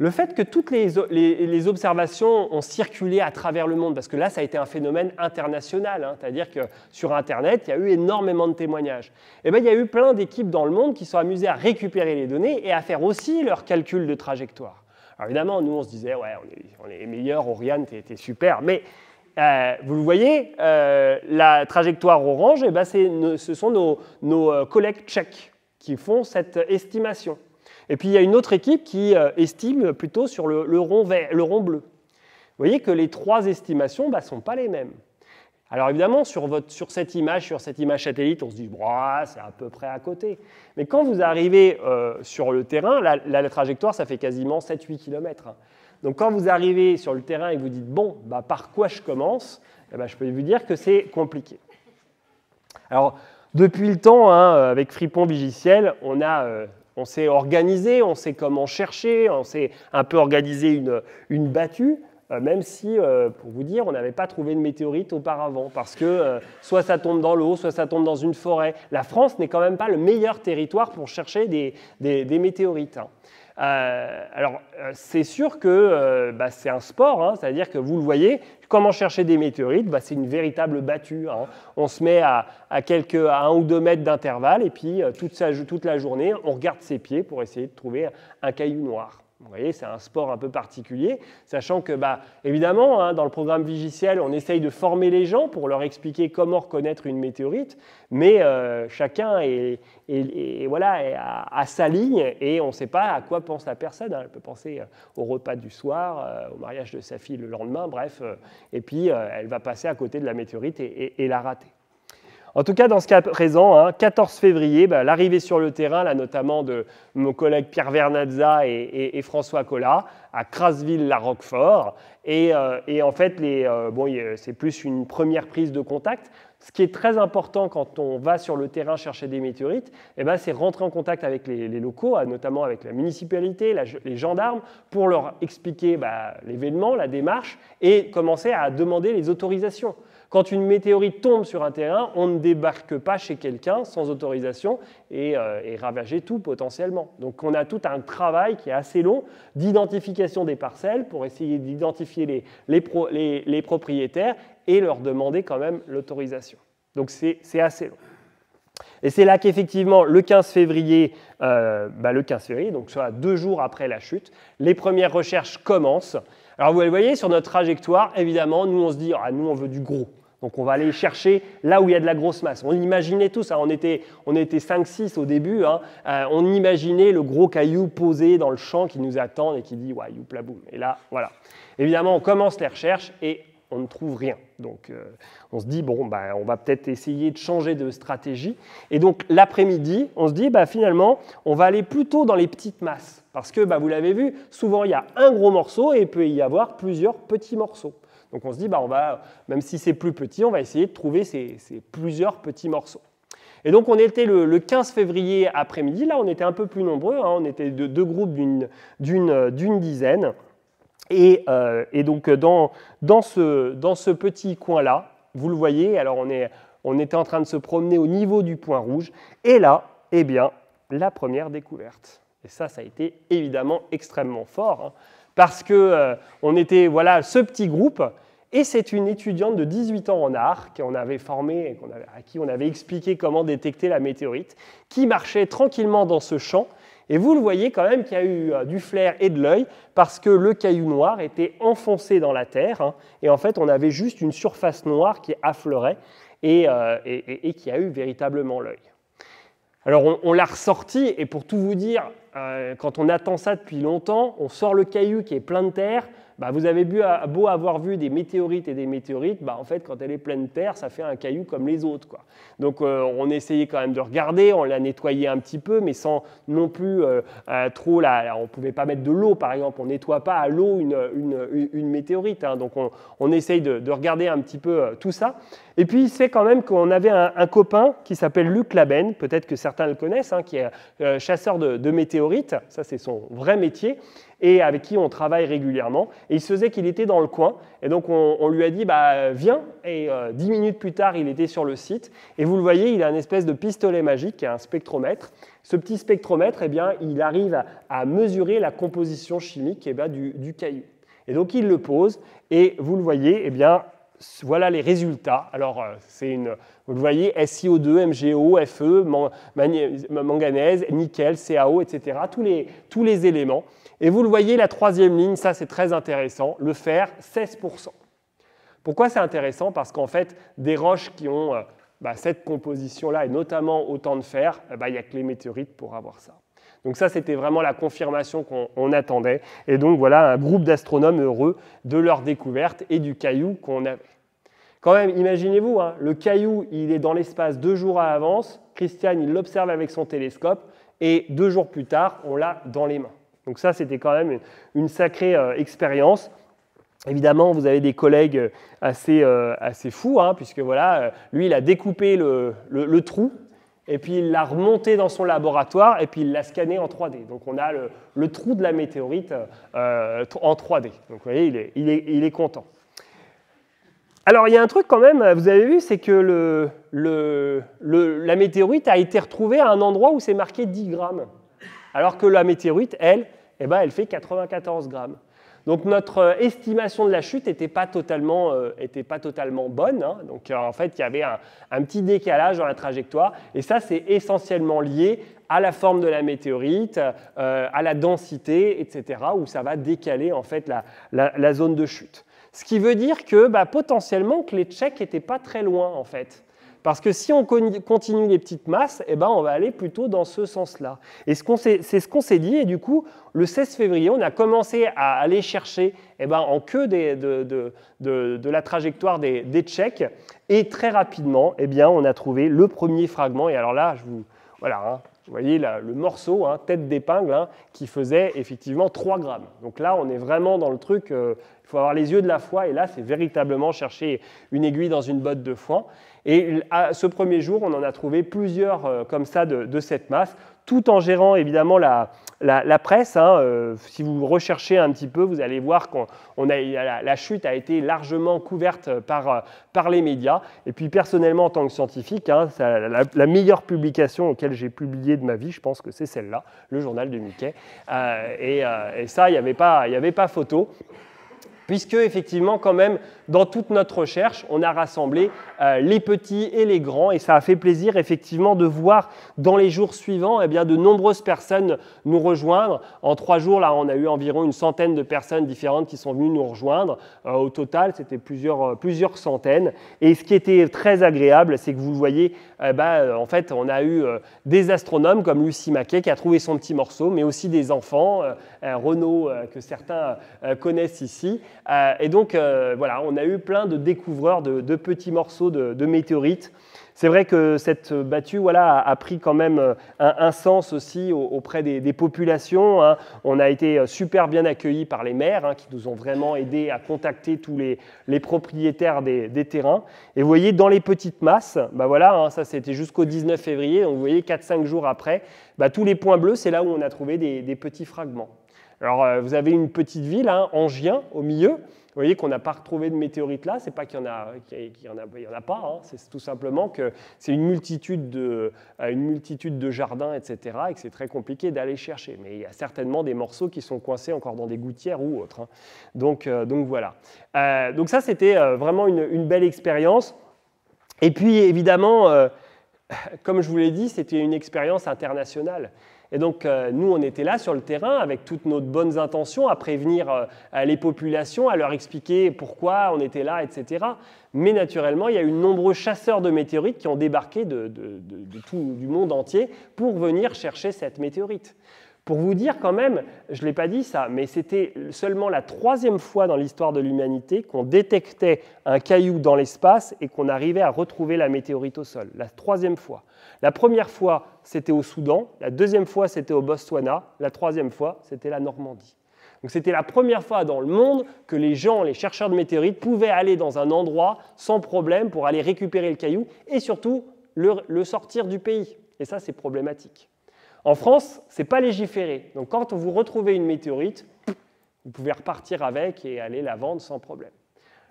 Le fait que toutes les observations ont circulé à travers le monde, parce que là, ça a été un phénomène international, hein, c'est-à-dire que sur Internet, il y a eu énormément de témoignages. Et bien, il y a eu plein d'équipes dans le monde qui sont amusées à récupérer les données et à faire aussi leurs calculs de trajectoire. Alors évidemment, nous, on se disait, ouais, on est meilleurs, Oriane, t'es super, mais vous le voyez, la trajectoire orange, eh ben, ce sont nos collègues tchèques qui font cette estimation. Et puis il y a une autre équipe qui estime plutôt sur le rond bleu. Vous voyez que les trois estimations ne sont pas les mêmes. Alors évidemment, sur cette image satellite, on se dit c'est à peu près à côté. Mais quand vous arrivez sur le terrain, la trajectoire, ça fait quasiment 7-8 km. Donc quand vous arrivez sur le terrain et que vous dites par quoi je commence, je peux vous dire que c'est compliqué. Alors depuis le temps, avec Fripon Vigiciel, on s'est organisé, on sait comment chercher, on s'est un peu organisé une battue, même si, pour vous dire, on n'avait pas trouvé de météorite auparavant, parce que soit ça tombe dans l'eau, soit ça tombe dans une forêt. La France n'est quand même pas le meilleur territoire pour chercher des météorites. Alors, c'est sûr que c'est un sport, c'est-à-dire que vous le voyez, comment chercher des météorites, c'est une véritable battue. On se met à 1 ou 2 mètres d'intervalle et puis toute la journée, on regarde ses pieds pour essayer de trouver un caillou noir. Vous voyez, c'est un sport un peu particulier, sachant que, évidemment, dans le programme Vigiciel, on essaye de former les gens pour leur expliquer comment reconnaître une météorite, mais chacun a sa ligne et on ne sait pas à quoi pense la personne. Elle peut penser au repas du soir, au mariage de sa fille le lendemain, bref, et puis elle va passer à côté de la météorite et la rater. En tout cas, dans ce cas présent, 14 février, l'arrivée sur le terrain, là, notamment de mon collègue Pierre Vernazza et François Collat, à Crasville-la-Roquefort. Et en fait, c'est plus une première prise de contact. Ce qui est très important quand on va sur le terrain chercher des météorites, c'est rentrer en contact avec les locaux, notamment avec la municipalité, les gendarmes, pour leur expliquer l'événement, la démarche, et commencer à demander les autorisations. Quand une météorite tombe sur un terrain, on ne débarque pas chez quelqu'un sans autorisation et ravager tout potentiellement. Donc on a tout un travail qui est assez long d'identification des parcelles pour essayer d'identifier les propriétaires et leur demander quand même l'autorisation. Donc c'est assez long. Et c'est là qu'effectivement, le 15 février, donc soit 2 jours après la chute, les premières recherches commencent. Alors vous le voyez, sur notre trajectoire, évidemment, nous on se dit, nous on veut du gros. Donc on va aller chercher là où il y a de la grosse masse. On imaginait tous, on était 5-6 au début, on imaginait le gros caillou posé dans le champ qui nous attend et qui dit « youpla boum ». Et là, voilà. Évidemment, on commence les recherches et on ne trouve rien. Donc on se dit, on va peut-être essayer de changer de stratégie. Et donc l'après-midi, on se dit, finalement, on va aller plutôt dans les petites masses. Parce que, vous l'avez vu, souvent il y a un gros morceau et il peut y avoir plusieurs petits morceaux. Donc on se dit, même si c'est plus petit, on va essayer de trouver ces plusieurs petits morceaux. Et donc on était le 15 février après-midi, là on était un peu plus nombreux, on était deux groupes d'une dizaine. Et donc dans ce petit coin-là, vous le voyez, alors on était en train de se promener au niveau du point rouge, et là, la première découverte. Et ça a été évidemment extrêmement fort, parce qu'on était, ce petit groupe, et c'est une étudiante de 18 ans en art qu'on avait formée, à qui on avait expliqué comment détecter la météorite, qui marchait tranquillement dans ce champ. Et vous le voyez quand même qu'il y a eu du flair et de l'œil, parce que le caillou noir était enfoncé dans la terre, et en fait on avait juste une surface noire qui affleurait et qui a eu véritablement l'œil. Alors on l'a ressorti, et pour tout vous dire, quand on attend ça depuis longtemps, on sort le caillou qui est plein de terre. Vous avez beau avoir vu des météorites et des météorites, en fait, quand elle est pleine de terre, ça fait un caillou comme les autres, quoi. Donc, on essayait quand même de regarder, on l'a nettoyé un petit peu, mais sans non plus trop on ne pouvait pas mettre de l'eau, par exemple. On ne nettoie pas à l'eau une météorite. Donc, on essaye de regarder un petit peu tout ça. Et puis, c'est quand même qu'on avait un copain qui s'appelle Luc Laben, peut-être que certains le connaissent, qui est chasseur de météorites. Ça, c'est son vrai métier, et avec qui on travaille régulièrement. et il se faisait qu'il était dans le coin. Et donc on lui a dit bah, viens, et 10 minutes plus tard il était sur le site. Et vous le voyez, il a une espèce de pistolet magique qui est un spectromètre. Ce petit spectromètre, eh bien, il arrive à mesurer la composition chimique eh bien, du caillou. Et donc il le pose, et vous le voyez, eh bien, voilà les résultats. Alors, vous le voyez, SiO2, MgO, Fe, manganèse, nickel, CaO, etc. Tous les éléments. Et vous le voyez, la troisième ligne, ça c'est très intéressant, le fer, 16%. Pourquoi c'est intéressant? Parce qu'en fait, des roches qui ont cette composition-là, et notamment autant de fer, il n'y a que les météorites pour avoir ça. Donc ça, c'était vraiment la confirmation qu'on attendait. Et donc voilà un groupe d'astronomes heureux de leur découverte et du caillou qu'on avait. Quand même, imaginez-vous, hein, le caillou, il est dans l'espace 2 jours à l'avance. Christian, il l'observe avec son télescope. Et 2 jours plus tard, on l'a dans les mains. Donc ça, c'était quand même une sacrée expérience. Évidemment, vous avez des collègues assez fous, hein, puisque voilà, lui, il a découpé le trou. Et puis il l'a remonté dans son laboratoire et puis il l'a scanné en 3D. Donc on a le trou de la météorite en 3D. Donc vous voyez, il est content. Alors il y a un truc quand même, vous avez vu, c'est que la météorite a été retrouvée à un endroit où c'est marqué 10 grammes. Alors que la météorite, elle fait 94 grammes. Donc notre estimation de la chute n'était pas totalement bonne. Hein. Donc en fait, il y avait un petit décalage dans la trajectoire. Et ça, c'est essentiellement lié à la forme de la météorite, à la densité, etc., où ça va décaler en fait la zone de chute. Ce qui veut dire que potentiellement que les Tchèques n'étaient pas très loin en fait. Parce que si on continue les petites masses, on va aller plutôt dans ce sens-là. Et c'est ce qu'on s'est dit. Et du coup, le 16 février, on a commencé à aller chercher en queue de la trajectoire des Tchèques. Et très rapidement, on a trouvé le premier fragment. Et alors là, voilà, hein, vous voyez le morceau, hein, tête d'épingle, hein, qui faisait effectivement 3 grammes. Donc là, on est vraiment dans le truc, il faut avoir les yeux de la foi. Et là, c'est véritablement chercher une aiguille dans une botte de foin. Et ce premier jour, on en a trouvé plusieurs comme ça de cette masse, tout en gérant évidemment la presse. Hein. Si vous recherchez un petit peu, vous allez voir que la chute a été largement couverte par les médias. Et puis personnellement, en tant que scientifique, hein, la meilleure publication auquel j'ai publié de ma vie, je pense que c'est celle-là, le journal de Mickey. Et ça, il n'y avait pas photo. Puisque, effectivement, quand même, dans toute notre recherche, on a rassemblé les petits et les grands, et ça a fait plaisir, effectivement, de voir dans les jours suivants de nombreuses personnes nous rejoindre. En 3 jours, là, on a eu environ une centaine de personnes différentes qui sont venues nous rejoindre. Au total, c'était plusieurs centaines. Et ce qui était très agréable, c'est que vous le voyez, en fait, on a eu des astronomes comme Lucie Mackay qui a trouvé son petit morceau, mais aussi des enfants, Renaud, que certains connaissent ici. Et donc, voilà, on a eu plein de découvreurs de petits morceaux de météorites. C'est vrai que cette battue a pris quand même un sens aussi auprès des populations. Hein. On a été super bien accueillis par les maires qui nous ont vraiment aidés à contacter tous les propriétaires des terrains. Et vous voyez, dans les petites masses, ça c'était jusqu'au 19 février, donc vous voyez 4-5 jours après, tous les points bleus, c'est là où on a trouvé des petits fragments. Alors, vous avez une petite ville, Angien, au milieu. Vous voyez qu'on n'a pas retrouvé de météorites là. Ce n'est pas qu'il n'y en a pas. Hein. C'est tout simplement que c'est une multitude de jardins, etc. et que c'est très compliqué d'aller chercher. Mais il y a certainement des morceaux qui sont coincés encore dans des gouttières ou autres. Hein. Donc voilà. Donc ça, c'était vraiment une belle expérience. Et puis, évidemment, comme je vous l'ai dit, c'était une expérience internationale. Et donc, nous, on était là sur le terrain avec toutes nos bonnes intentions à prévenir les populations, à leur expliquer pourquoi on était là, etc. Mais naturellement, il y a eu de nombreux chasseurs de météorites qui ont débarqué du monde entier pour venir chercher cette météorite. Pour vous dire quand même, je ne l'ai pas dit ça, mais c'était seulement la 3e fois dans l'histoire de l'humanité qu'on détectait un caillou dans l'espace et qu'on arrivait à retrouver la météorite au sol. La 3e fois. La première fois, c'était au Soudan. La 2e fois, c'était au Botswana. La 3e fois, c'était la Normandie. Donc c'était la première fois dans le monde que les chercheurs de météorites, pouvaient aller dans un endroit sans problème pour aller récupérer le caillou et surtout le sortir du pays. Et ça, c'est problématique. En France, ce n'est pas légiféré. Donc quand vous retrouvez une météorite, Vous pouvez repartir avec et aller la vendre sans problème.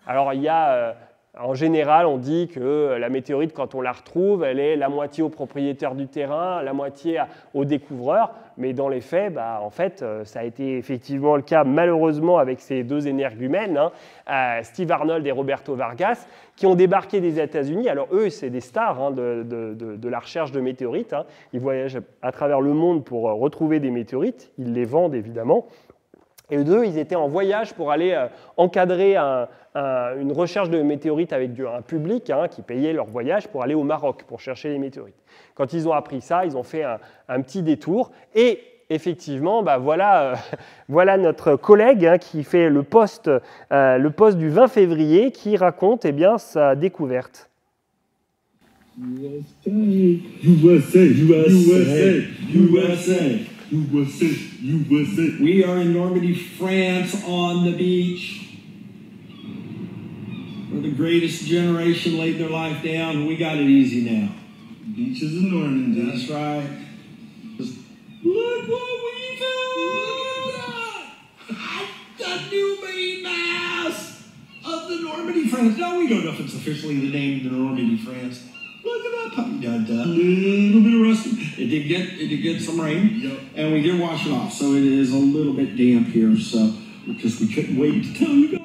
Alors, il y a, en général, on dit que la météorite, quand on la retrouve, elle est la moitié au propriétaire du terrain, la moitié au découvreur. Mais dans les faits, en fait, ça a été effectivement le cas, malheureusement, avec ces deux énergumènes, Steve Arnold et Roberto Vargas, qui ont débarqué des États-Unis. Alors, eux, c'est des stars de la recherche de météorites. Ils voyagent à travers le monde pour retrouver des météorites. Ils les vendent, évidemment. Et eux deux, ils étaient en voyage pour aller encadrer une recherche de météorites avec un public qui payait leur voyage pour aller au Maroc pour chercher les météorites. Quand ils ont appris ça, ils ont fait un petit détour. Et effectivement, voilà notre collègue qui fait le post du 20 février qui raconte sa découverte. USA, USA, USA. USA, USA. We are in Normandy, France, on the beach, where the greatest generation laid their life down, and we got it easy now. Beaches in Normandy. That's right. Look what we found! The new main mass of the Normandy, France. No, we don't know if it's officially the name of the Normandy, France. Look at that puppy got a little bit of rusty. It did get some rain, yep. And we did wash it off, so it is a little bit damp here, so because we couldn't wait to tell you guys.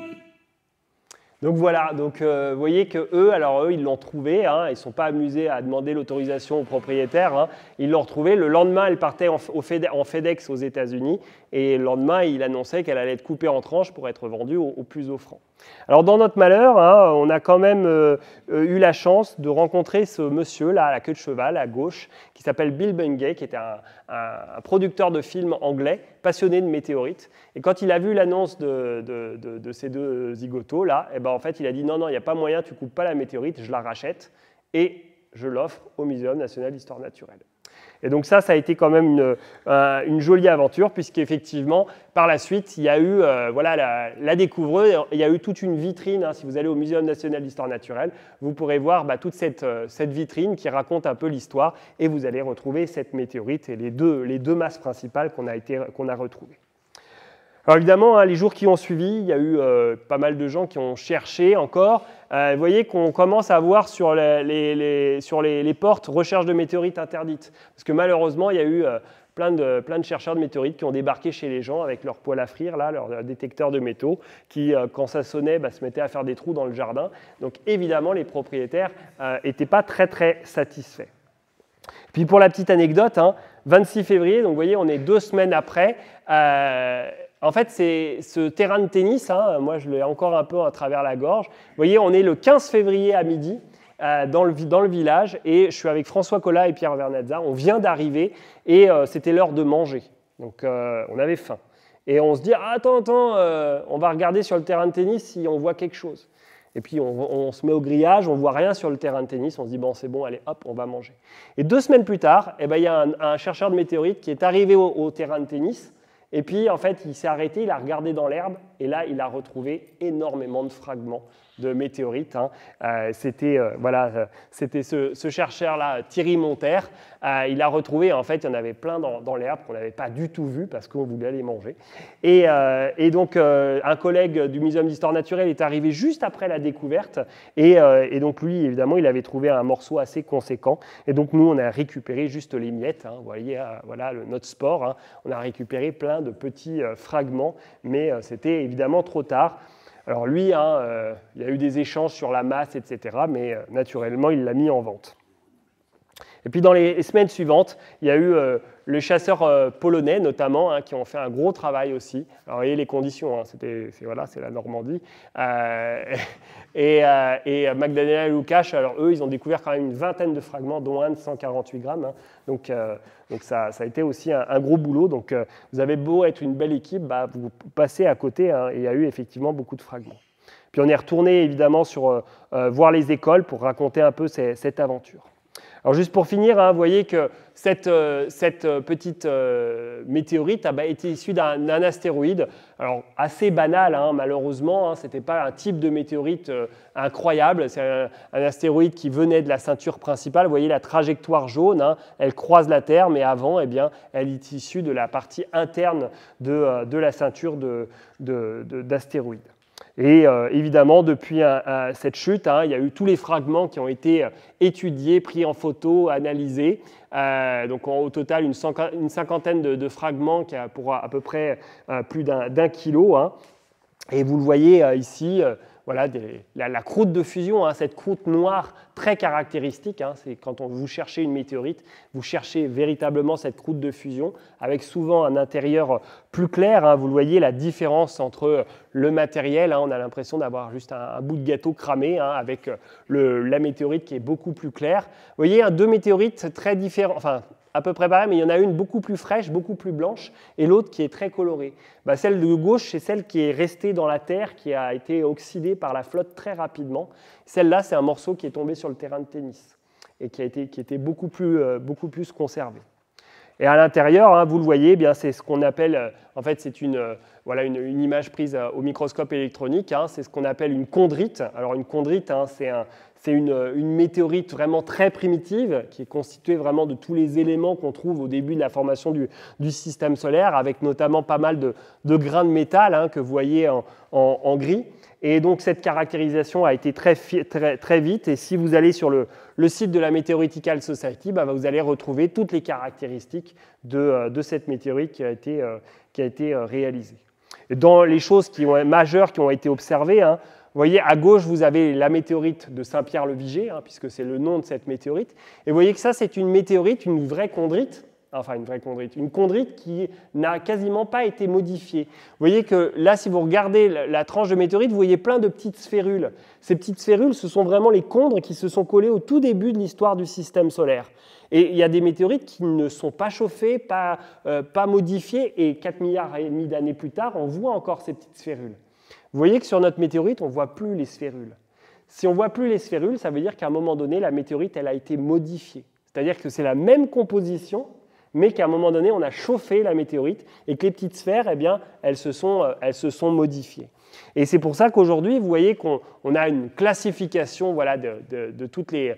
Donc voilà, vous voyez que eux, ils l'ont trouvé, ils ne sont pas amusés à demander l'autorisation au propriétaire, ils l'ont retrouvé. Le lendemain, elle partait en FedEx aux États-Unis, et le lendemain, il annonçait qu'elle allait être coupée en tranches pour être vendue au plus offrant. Alors dans notre malheur, on a quand même eu la chance de rencontrer ce monsieur-là, à la queue de cheval, à gauche, qui s'appelle Bill Bungay, qui était un producteur de films anglais, passionné de météorites. Et quand il a vu l'annonce de ces deux zigotos-là, en fait, il a dit non, il n'y a pas moyen, tu ne coupes pas la météorite, je la rachète et je l'offre au Muséum national d'histoire naturelle. Et donc ça a été quand même une jolie aventure, puisqu'effectivement, par la suite, il y a eu la découvreuse, il y a eu toute une vitrine. Si vous allez au Muséum national d'histoire naturelle, vous pourrez voir toute cette vitrine qui raconte un peu l'histoire, et vous allez retrouver cette météorite et les deux masses principales qu'on a retrouvées. Alors évidemment, les jours qui ont suivi, il y a eu pas mal de gens qui ont cherché encore. Vous voyez qu'on commence à voir sur les portes recherche de météorites interdites. Parce que malheureusement, il y a eu plein de chercheurs de météorites qui ont débarqué chez les gens avec leur poêle à frire, leur détecteur de métaux, qui, quand ça sonnait, se mettaient à faire des trous dans le jardin. Donc évidemment, les propriétaires n'étaient pas très, très satisfaits. Puis pour la petite anecdote, 26 février, donc vous voyez, on est 2 semaines après. En fait, c'est ce terrain de tennis, moi je l'ai encore un peu à travers la gorge. Vous voyez, on est le 15 février à midi dans le village, et je suis avec François Collat et Pierre Vernazza. On vient d'arriver et c'était l'heure de manger. Donc on avait faim. Et on se dit, attends, on va regarder sur le terrain de tennis si on voit quelque chose. Et puis on se met au grillage, on ne voit rien sur le terrain de tennis, on se dit bon c'est bon, allez hop, on va manger. Et 2 semaines plus tard, il y a un chercheur de météorites qui est arrivé au terrain de tennis, et puis en fait il s'est arrêté, il a regardé dans l'herbe, et là il a retrouvé énormément de fragments de météorites. C'était ce chercheur-là, Thierry Monterre, il a retrouvé, en fait, il y en avait plein dans l'herbe qu'on n'avait pas du tout vu parce qu'on voulait les manger. Et donc, un collègue du Muséum d'histoire naturelle est arrivé juste après la découverte, et donc lui, évidemment, il avait trouvé un morceau assez conséquent. Et donc, nous, on a récupéré juste les miettes. Vous voyez, voilà notre sport. On a récupéré plein de petits fragments, mais c'était évidemment trop tard. Alors lui, il y a eu des échanges sur la masse, etc., mais naturellement, il l'a mis en vente. Et puis dans les semaines suivantes, il y a eu les chasseurs polonais, notamment, qui ont fait un gros travail aussi. Alors vous voyez les conditions, c'est la Normandie. Et Magdalena et Lukács, alors eux, ils ont découvert quand même une vingtaine de fragments, dont un de 148 grammes. Donc ça a été aussi un gros boulot. Donc vous avez beau être une belle équipe, vous passez à côté, et il y a eu effectivement beaucoup de fragments. Puis on est retourné évidemment voir les écoles pour raconter un peu cette aventure. Alors juste pour finir, hein, vous voyez que cette petite météorite était issue d'un astéroïde, alors assez banal hein, malheureusement, hein, ce n'était pas un type de météorite incroyable, c'est un astéroïde qui venait de la ceinture principale, vous voyez la trajectoire jaune, hein, elle croise la Terre, mais avant, eh bien, elle est issue de la partie interne de la ceinture d'astéroïdes. Et évidemment, depuis cette chute, hein, il y a eu tous les fragments qui ont été étudiés, pris en photo, analysés. Donc au total, une cinquantaine de fragments qui a pour à peu près plus d'un kilo. Hein. Et vous le voyez ici, voilà, la croûte de fusion, hein, cette croûte noire très caractéristique. Hein, c'est quand vous cherchez une météorite, vous cherchez véritablement cette croûte de fusion, avec souvent un intérieur plus clair. Hein, vous le voyez, la différence entre le matériel, hein, on a l'impression d'avoir juste un bout de gâteau cramé, hein, avec la météorite qui est beaucoup plus claire. Vous voyez, deux météorites très différents, enfin, à peu près pareil, mais il y en a une beaucoup plus fraîche, beaucoup plus blanche, et l'autre qui est très colorée. Celle de gauche, c'est celle qui est restée dans la Terre, qui a été oxydée par la flotte très rapidement. Celle-là, c'est un morceau qui est tombé sur le terrain de tennis et qui était beaucoup plus conservé. Et à l'intérieur, hein, vous le voyez, bien, c'est ce qu'on appelle, en fait, c'est une image prise au microscope électronique, hein, c'est ce qu'on appelle une chondrite. Alors une chondrite, hein, c'est une météorite vraiment très primitive qui est constituée vraiment de tous les éléments qu'on trouve au début de la formation du système solaire, avec notamment pas mal de grains de métal hein, que vous voyez en gris. Et donc cette caractérisation a été très vite, et si vous allez sur le site de la Meteoritical Society, vous allez retrouver toutes les caractéristiques de cette météorite qui a été réalisée. Et dans les choses majeures qui ont été observées, hein, vous voyez, à gauche, vous avez la météorite de Saint-Pierre-le-Viger, hein, puisque c'est le nom de cette météorite. Et vous voyez que ça, c'est une météorite, une vraie chondrite, une chondrite qui n'a quasiment pas été modifiée. Vous voyez que là, si vous regardez la tranche de météorite, vous voyez plein de petites sphérules. Ces petites sphérules, ce sont vraiment les chondres qui se sont collées au tout début de l'histoire du système solaire. Et il y a des météorites qui ne sont pas chauffées, pas modifiées, et 4,5 milliards d'années plus tard, on voit encore ces petites sphérules. Vous voyez que sur notre météorite, on ne voit plus les sphérules. Si on ne voit plus les sphérules, ça veut dire qu'à un moment donné, la météorite elle a été modifiée. C'est-à-dire que c'est la même composition, mais qu'à un moment donné, on a chauffé la météorite et que les petites sphères, eh bien, elles se sont modifiées. Et c'est pour ça qu'aujourd'hui, vous voyez qu'on a une classification voilà, de toutes les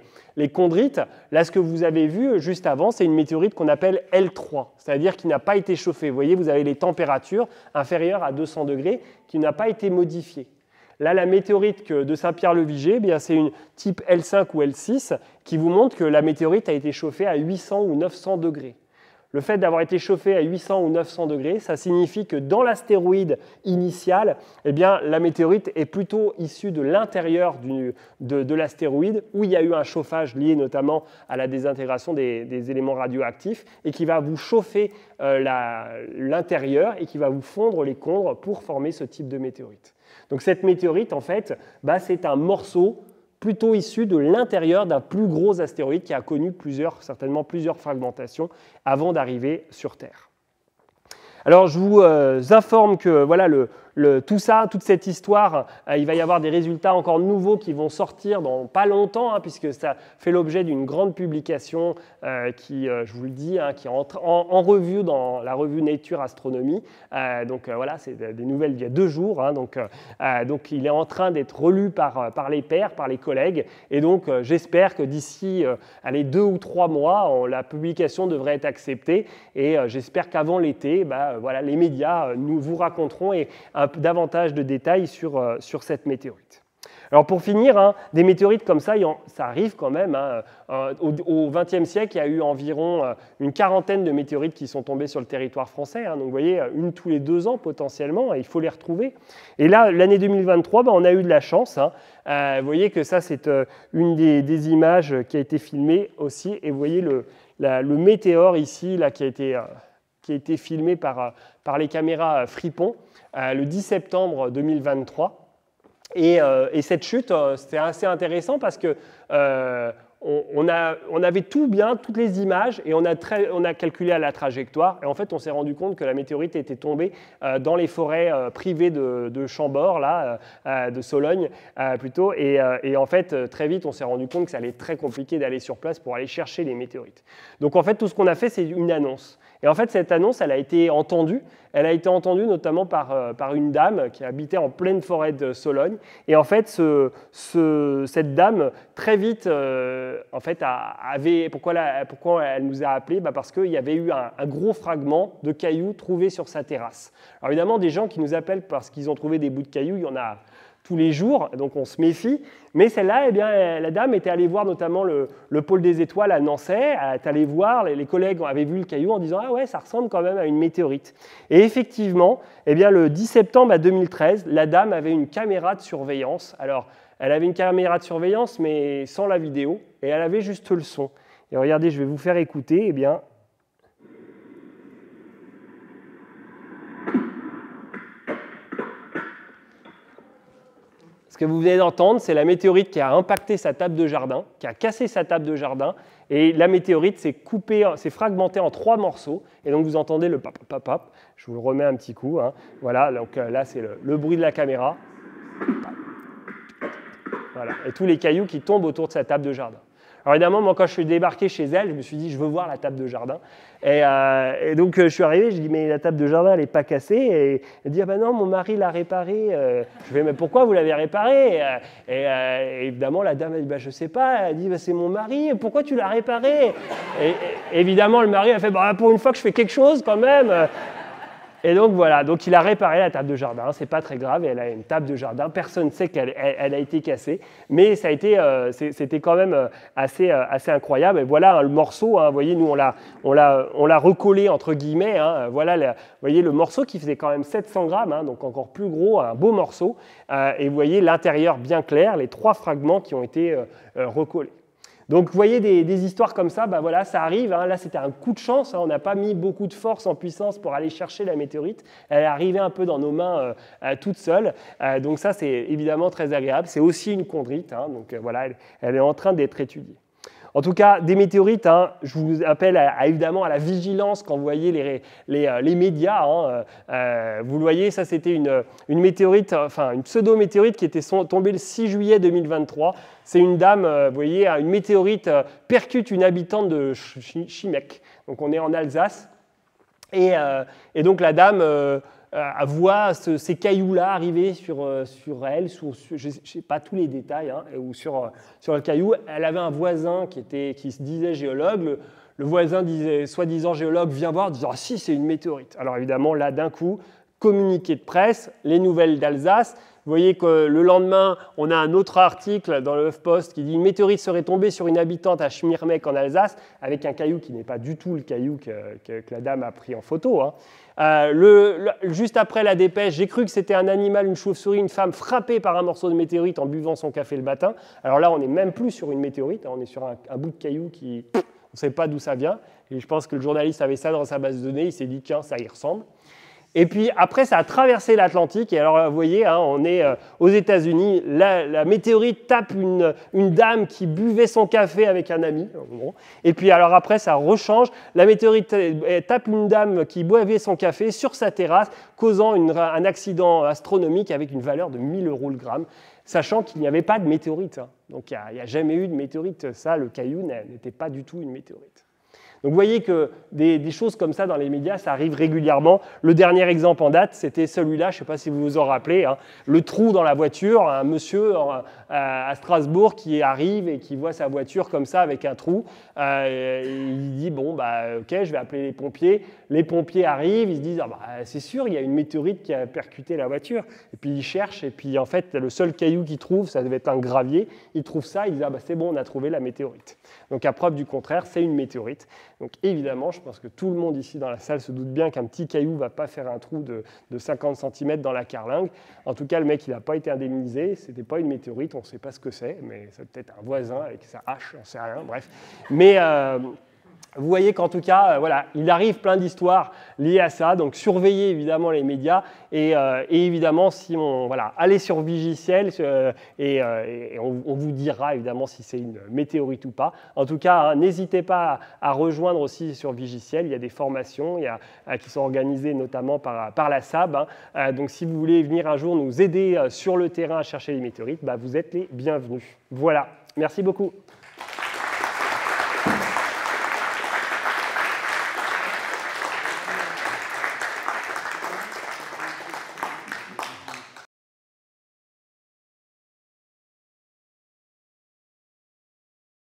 chondrites. Là, ce que vous avez vu juste avant, c'est une météorite qu'on appelle L3, c'est-à-dire qui n'a pas été chauffée. Vous voyez, vous avez les températures inférieures à 200 degrés qui n'a pas été modifiée. Là, la météorite de Saint-Pierre-le-Viger, c'est une type L5 ou L6 qui vous montre que la météorite a été chauffée à 800 ou 900 degrés. Le fait d'avoir été chauffé à 800 ou 900 degrés, ça signifie que dans l'astéroïde initial, eh bien, la météorite est plutôt issue de l'intérieur de l'astéroïde, où il y a eu un chauffage lié notamment à la désintégration des éléments radioactifs, et qui va vous chauffer l'intérieur et qui va vous fondre les chondres pour former ce type de météorite. Donc cette météorite, en fait, c'est un morceau plutôt issu de l'intérieur d'un plus gros astéroïde qui a connu certainement plusieurs fragmentations avant d'arriver sur Terre. Alors je vous informe que voilà, toute cette histoire, il va y avoir des résultats encore nouveaux qui vont sortir dans pas longtemps, hein, puisque ça fait l'objet d'une grande publication qui, je vous le dis, hein, qui est en revue dans la revue Nature Astronomy. Voilà, c'est des nouvelles d'il y a 2 jours. Hein, donc il est en train d'être relu par les pairs, par les collègues. Et donc j'espère que d'ici 2 ou 3 mois, la publication devrait être acceptée. Et j'espère qu'avant l'été, voilà, les médias vous raconteront davantage de détails sur cette météorite. Alors pour finir, hein, des météorites comme ça arrive quand même. Hein, au XXe siècle, il y a eu environ une quarantaine de météorites qui sont tombées sur le territoire français. Hein, donc vous voyez, une tous les 2 ans potentiellement, et il faut les retrouver. Et là, l'année 2023, on a eu de la chance. Hein. Vous voyez que ça, c'est une des images qui a été filmée aussi. Et vous voyez le météore ici, là, qui a été filmé par les caméras Fripon le 10 septembre 2023. Et cette chute, c'était assez intéressant parce que on avait tout bien, toutes les images, et on a calculé à la trajectoire. Et en fait, on s'est rendu compte que la météorite était tombée dans les forêts privées de Chambord, là, de Sologne plutôt. Et en fait, très vite, on s'est rendu compte que ça allait être très compliqué d'aller sur place pour aller chercher les météorites. Donc en fait, tout ce qu'on a fait, c'est une annonce. Et en fait, cette annonce, elle a été entendue. Elle a été entendue notamment par une dame qui habitait en pleine forêt de Sologne. Et en fait, cette dame, très vite, en fait, pourquoi elle nous a appelés? Parce qu'il y avait eu un gros fragment de cailloux trouvé sur sa terrasse. Alors évidemment, des gens qui nous appellent parce qu'ils ont trouvé des bouts de cailloux, il y en a tous les jours, donc on se méfie. Mais celle-là, eh bien, la dame était allée voir notamment le pôle des étoiles à Nancy. Elle est allée voir, les collègues avaient vu le caillou en disant « Ah ouais, ça ressemble quand même à une météorite ». Et effectivement, eh bien, le 10 septembre 2013, la dame avait une caméra de surveillance. Alors, elle avait une caméra de surveillance, mais sans la vidéo, et elle avait juste le son. Et regardez, je vais vous faire écouter, eh bien, ce que vous venez d'entendre, c'est la météorite qui a impacté sa table de jardin, qui a cassé sa table de jardin, et la météorite s'est fragmentée en 3 morceaux, et donc vous entendez le pop, pop, pop. Je vous le remets un petit coup. Hein. Voilà, donc là c'est le bruit de la caméra. Voilà, et tous les cailloux qui tombent autour de sa table de jardin. Alors évidemment, moi quand je suis débarqué chez elle, je me suis dit je veux voir la table de jardin. Et donc je suis arrivé, je dis mais la table de jardin elle n'est pas cassée. Et elle dit ah ben non, mon mari l'a réparée. Je fais mais pourquoi vous l'avez réparée? Et évidemment la dame elle dit bah je sais pas. Elle dit bah c'est mon mari. Pourquoi tu l'as réparée? Et évidemment le mari a fait bah pour une fois que je fais quelque chose quand même. Et donc voilà, donc il a réparé la table de jardin, c'est pas très grave, elle a une table de jardin, personne ne sait qu'elle a été cassée, mais ça a été, c'était quand même assez incroyable. Et voilà hein, le morceau, hein, vous voyez, nous on l'a recollé entre guillemets, hein, voilà, vous voyez le morceau qui faisait quand même 700 grammes, hein, donc encore plus gros, un beau morceau, et vous voyez l'intérieur bien clair, les 3 fragments qui ont été recollés. Donc vous voyez des histoires comme ça, bah voilà, ça arrive. Hein. Là, c'était un coup de chance. Hein. On n'a pas mis beaucoup de force en puissance pour aller chercher la météorite. Elle est arrivée un peu dans nos mains toute seule. Donc ça, c'est évidemment très agréable. C'est aussi une chondrite. Hein. Donc voilà, elle est en train d'être étudiée. En tout cas, des météorites, hein, je vous appelle évidemment à la vigilance quand vous voyez les médias. Hein, vous le voyez, ça c'était une météorite, enfin une pseudo-météorite qui était tombée le 6 juillet 2023. C'est une dame, vous voyez, une météorite percute une habitante de Chimec. Donc on est en Alsace. Et donc la dame voit ces cailloux-là arriver sur elle, je ne sais pas tous les détails, hein, ou sur le caillou. Elle avait un voisin qui se disait géologue. Le voisin disait, soi-disant géologue, vient voir, disant « Ah si, c'est une météorite ». Alors évidemment, là, d'un coup, communiqué de presse, les nouvelles d'Alsace. Vous voyez que le lendemain, on a un autre article dans le HuffPost qui dit « Une météorite serait tombée sur une habitante à Schmiermeck en Alsace », avec un caillou qui n'est pas du tout le caillou que la dame a pris en photo. Hein. Juste après la dépêche, j'ai cru que c'était un animal, une chauve-souris, une femme frappée par un morceau de météorite en buvant son café le matin. Alors là, on n'est même plus sur une météorite, hein, on est sur un bout de caillou qui... on ne sait pas d'où ça vient. Et je pense que le journaliste avait ça dans sa base de données, il s'est dit « Tiens, ça y ressemble ». Et puis après, ça a traversé l'Atlantique. Et alors, vous voyez, hein, on est aux États-Unis. La météorite tape une dame qui buvait son café avec un ami. Bon. Et puis alors après, ça rechange. La météorite tape une dame qui buvait son café sur sa terrasse, causant un accident astronomique avec une valeur de 1 000 € le gramme, sachant qu'il n'y avait pas de météorite. Hein. Donc il n'y a jamais eu de météorite. Ça, le caillou n'était pas du tout une météorite. Donc vous voyez que des choses comme ça dans les médias, ça arrive régulièrement. Le dernier exemple en date, c'était celui-là, je ne sais pas si vous vous en rappelez, hein, le trou dans la voiture, un monsieur à Strasbourg qui arrive et qui voit sa voiture comme ça avec un trou. Il dit, bon, bah, ok, je vais appeler les pompiers. Les pompiers arrivent, ils se disent, ah, bah, c'est sûr, il y a une météorite qui a percuté la voiture. Et puis ils cherchent, et puis en fait, le seul caillou qu'ils trouvent, ça devait être un gravier. Ils trouvent ça, ils disent, ah, bah, c'est bon, on a trouvé la météorite. Donc à preuve du contraire, c'est une météorite. Donc évidemment, je pense que tout le monde ici dans la salle se doute bien qu'un petit caillou ne va pas faire un trou de 50 cm dans la carlingue. En tout cas, le mec, il n'a pas été indemnisé. Ce n'était pas une météorite, on ne sait pas ce que c'est, mais c'est peut-être un voisin avec sa hache, j'en sais rien, bref. vous voyez qu'en tout cas, voilà, il arrive plein d'histoires liées à ça. Donc, surveillez évidemment les médias et évidemment, si voilà, allez sur Vigiciel et on vous dira évidemment si c'est une météorite ou pas. En tout cas, hein, n'hésitez pas à rejoindre aussi sur Vigiciel. Il y a des formations qui sont organisées notamment par la SAB. Hein. Donc, si vous voulez venir un jour nous aider sur le terrain à chercher les météorites, bah, vous êtes les bienvenus. Voilà, merci beaucoup.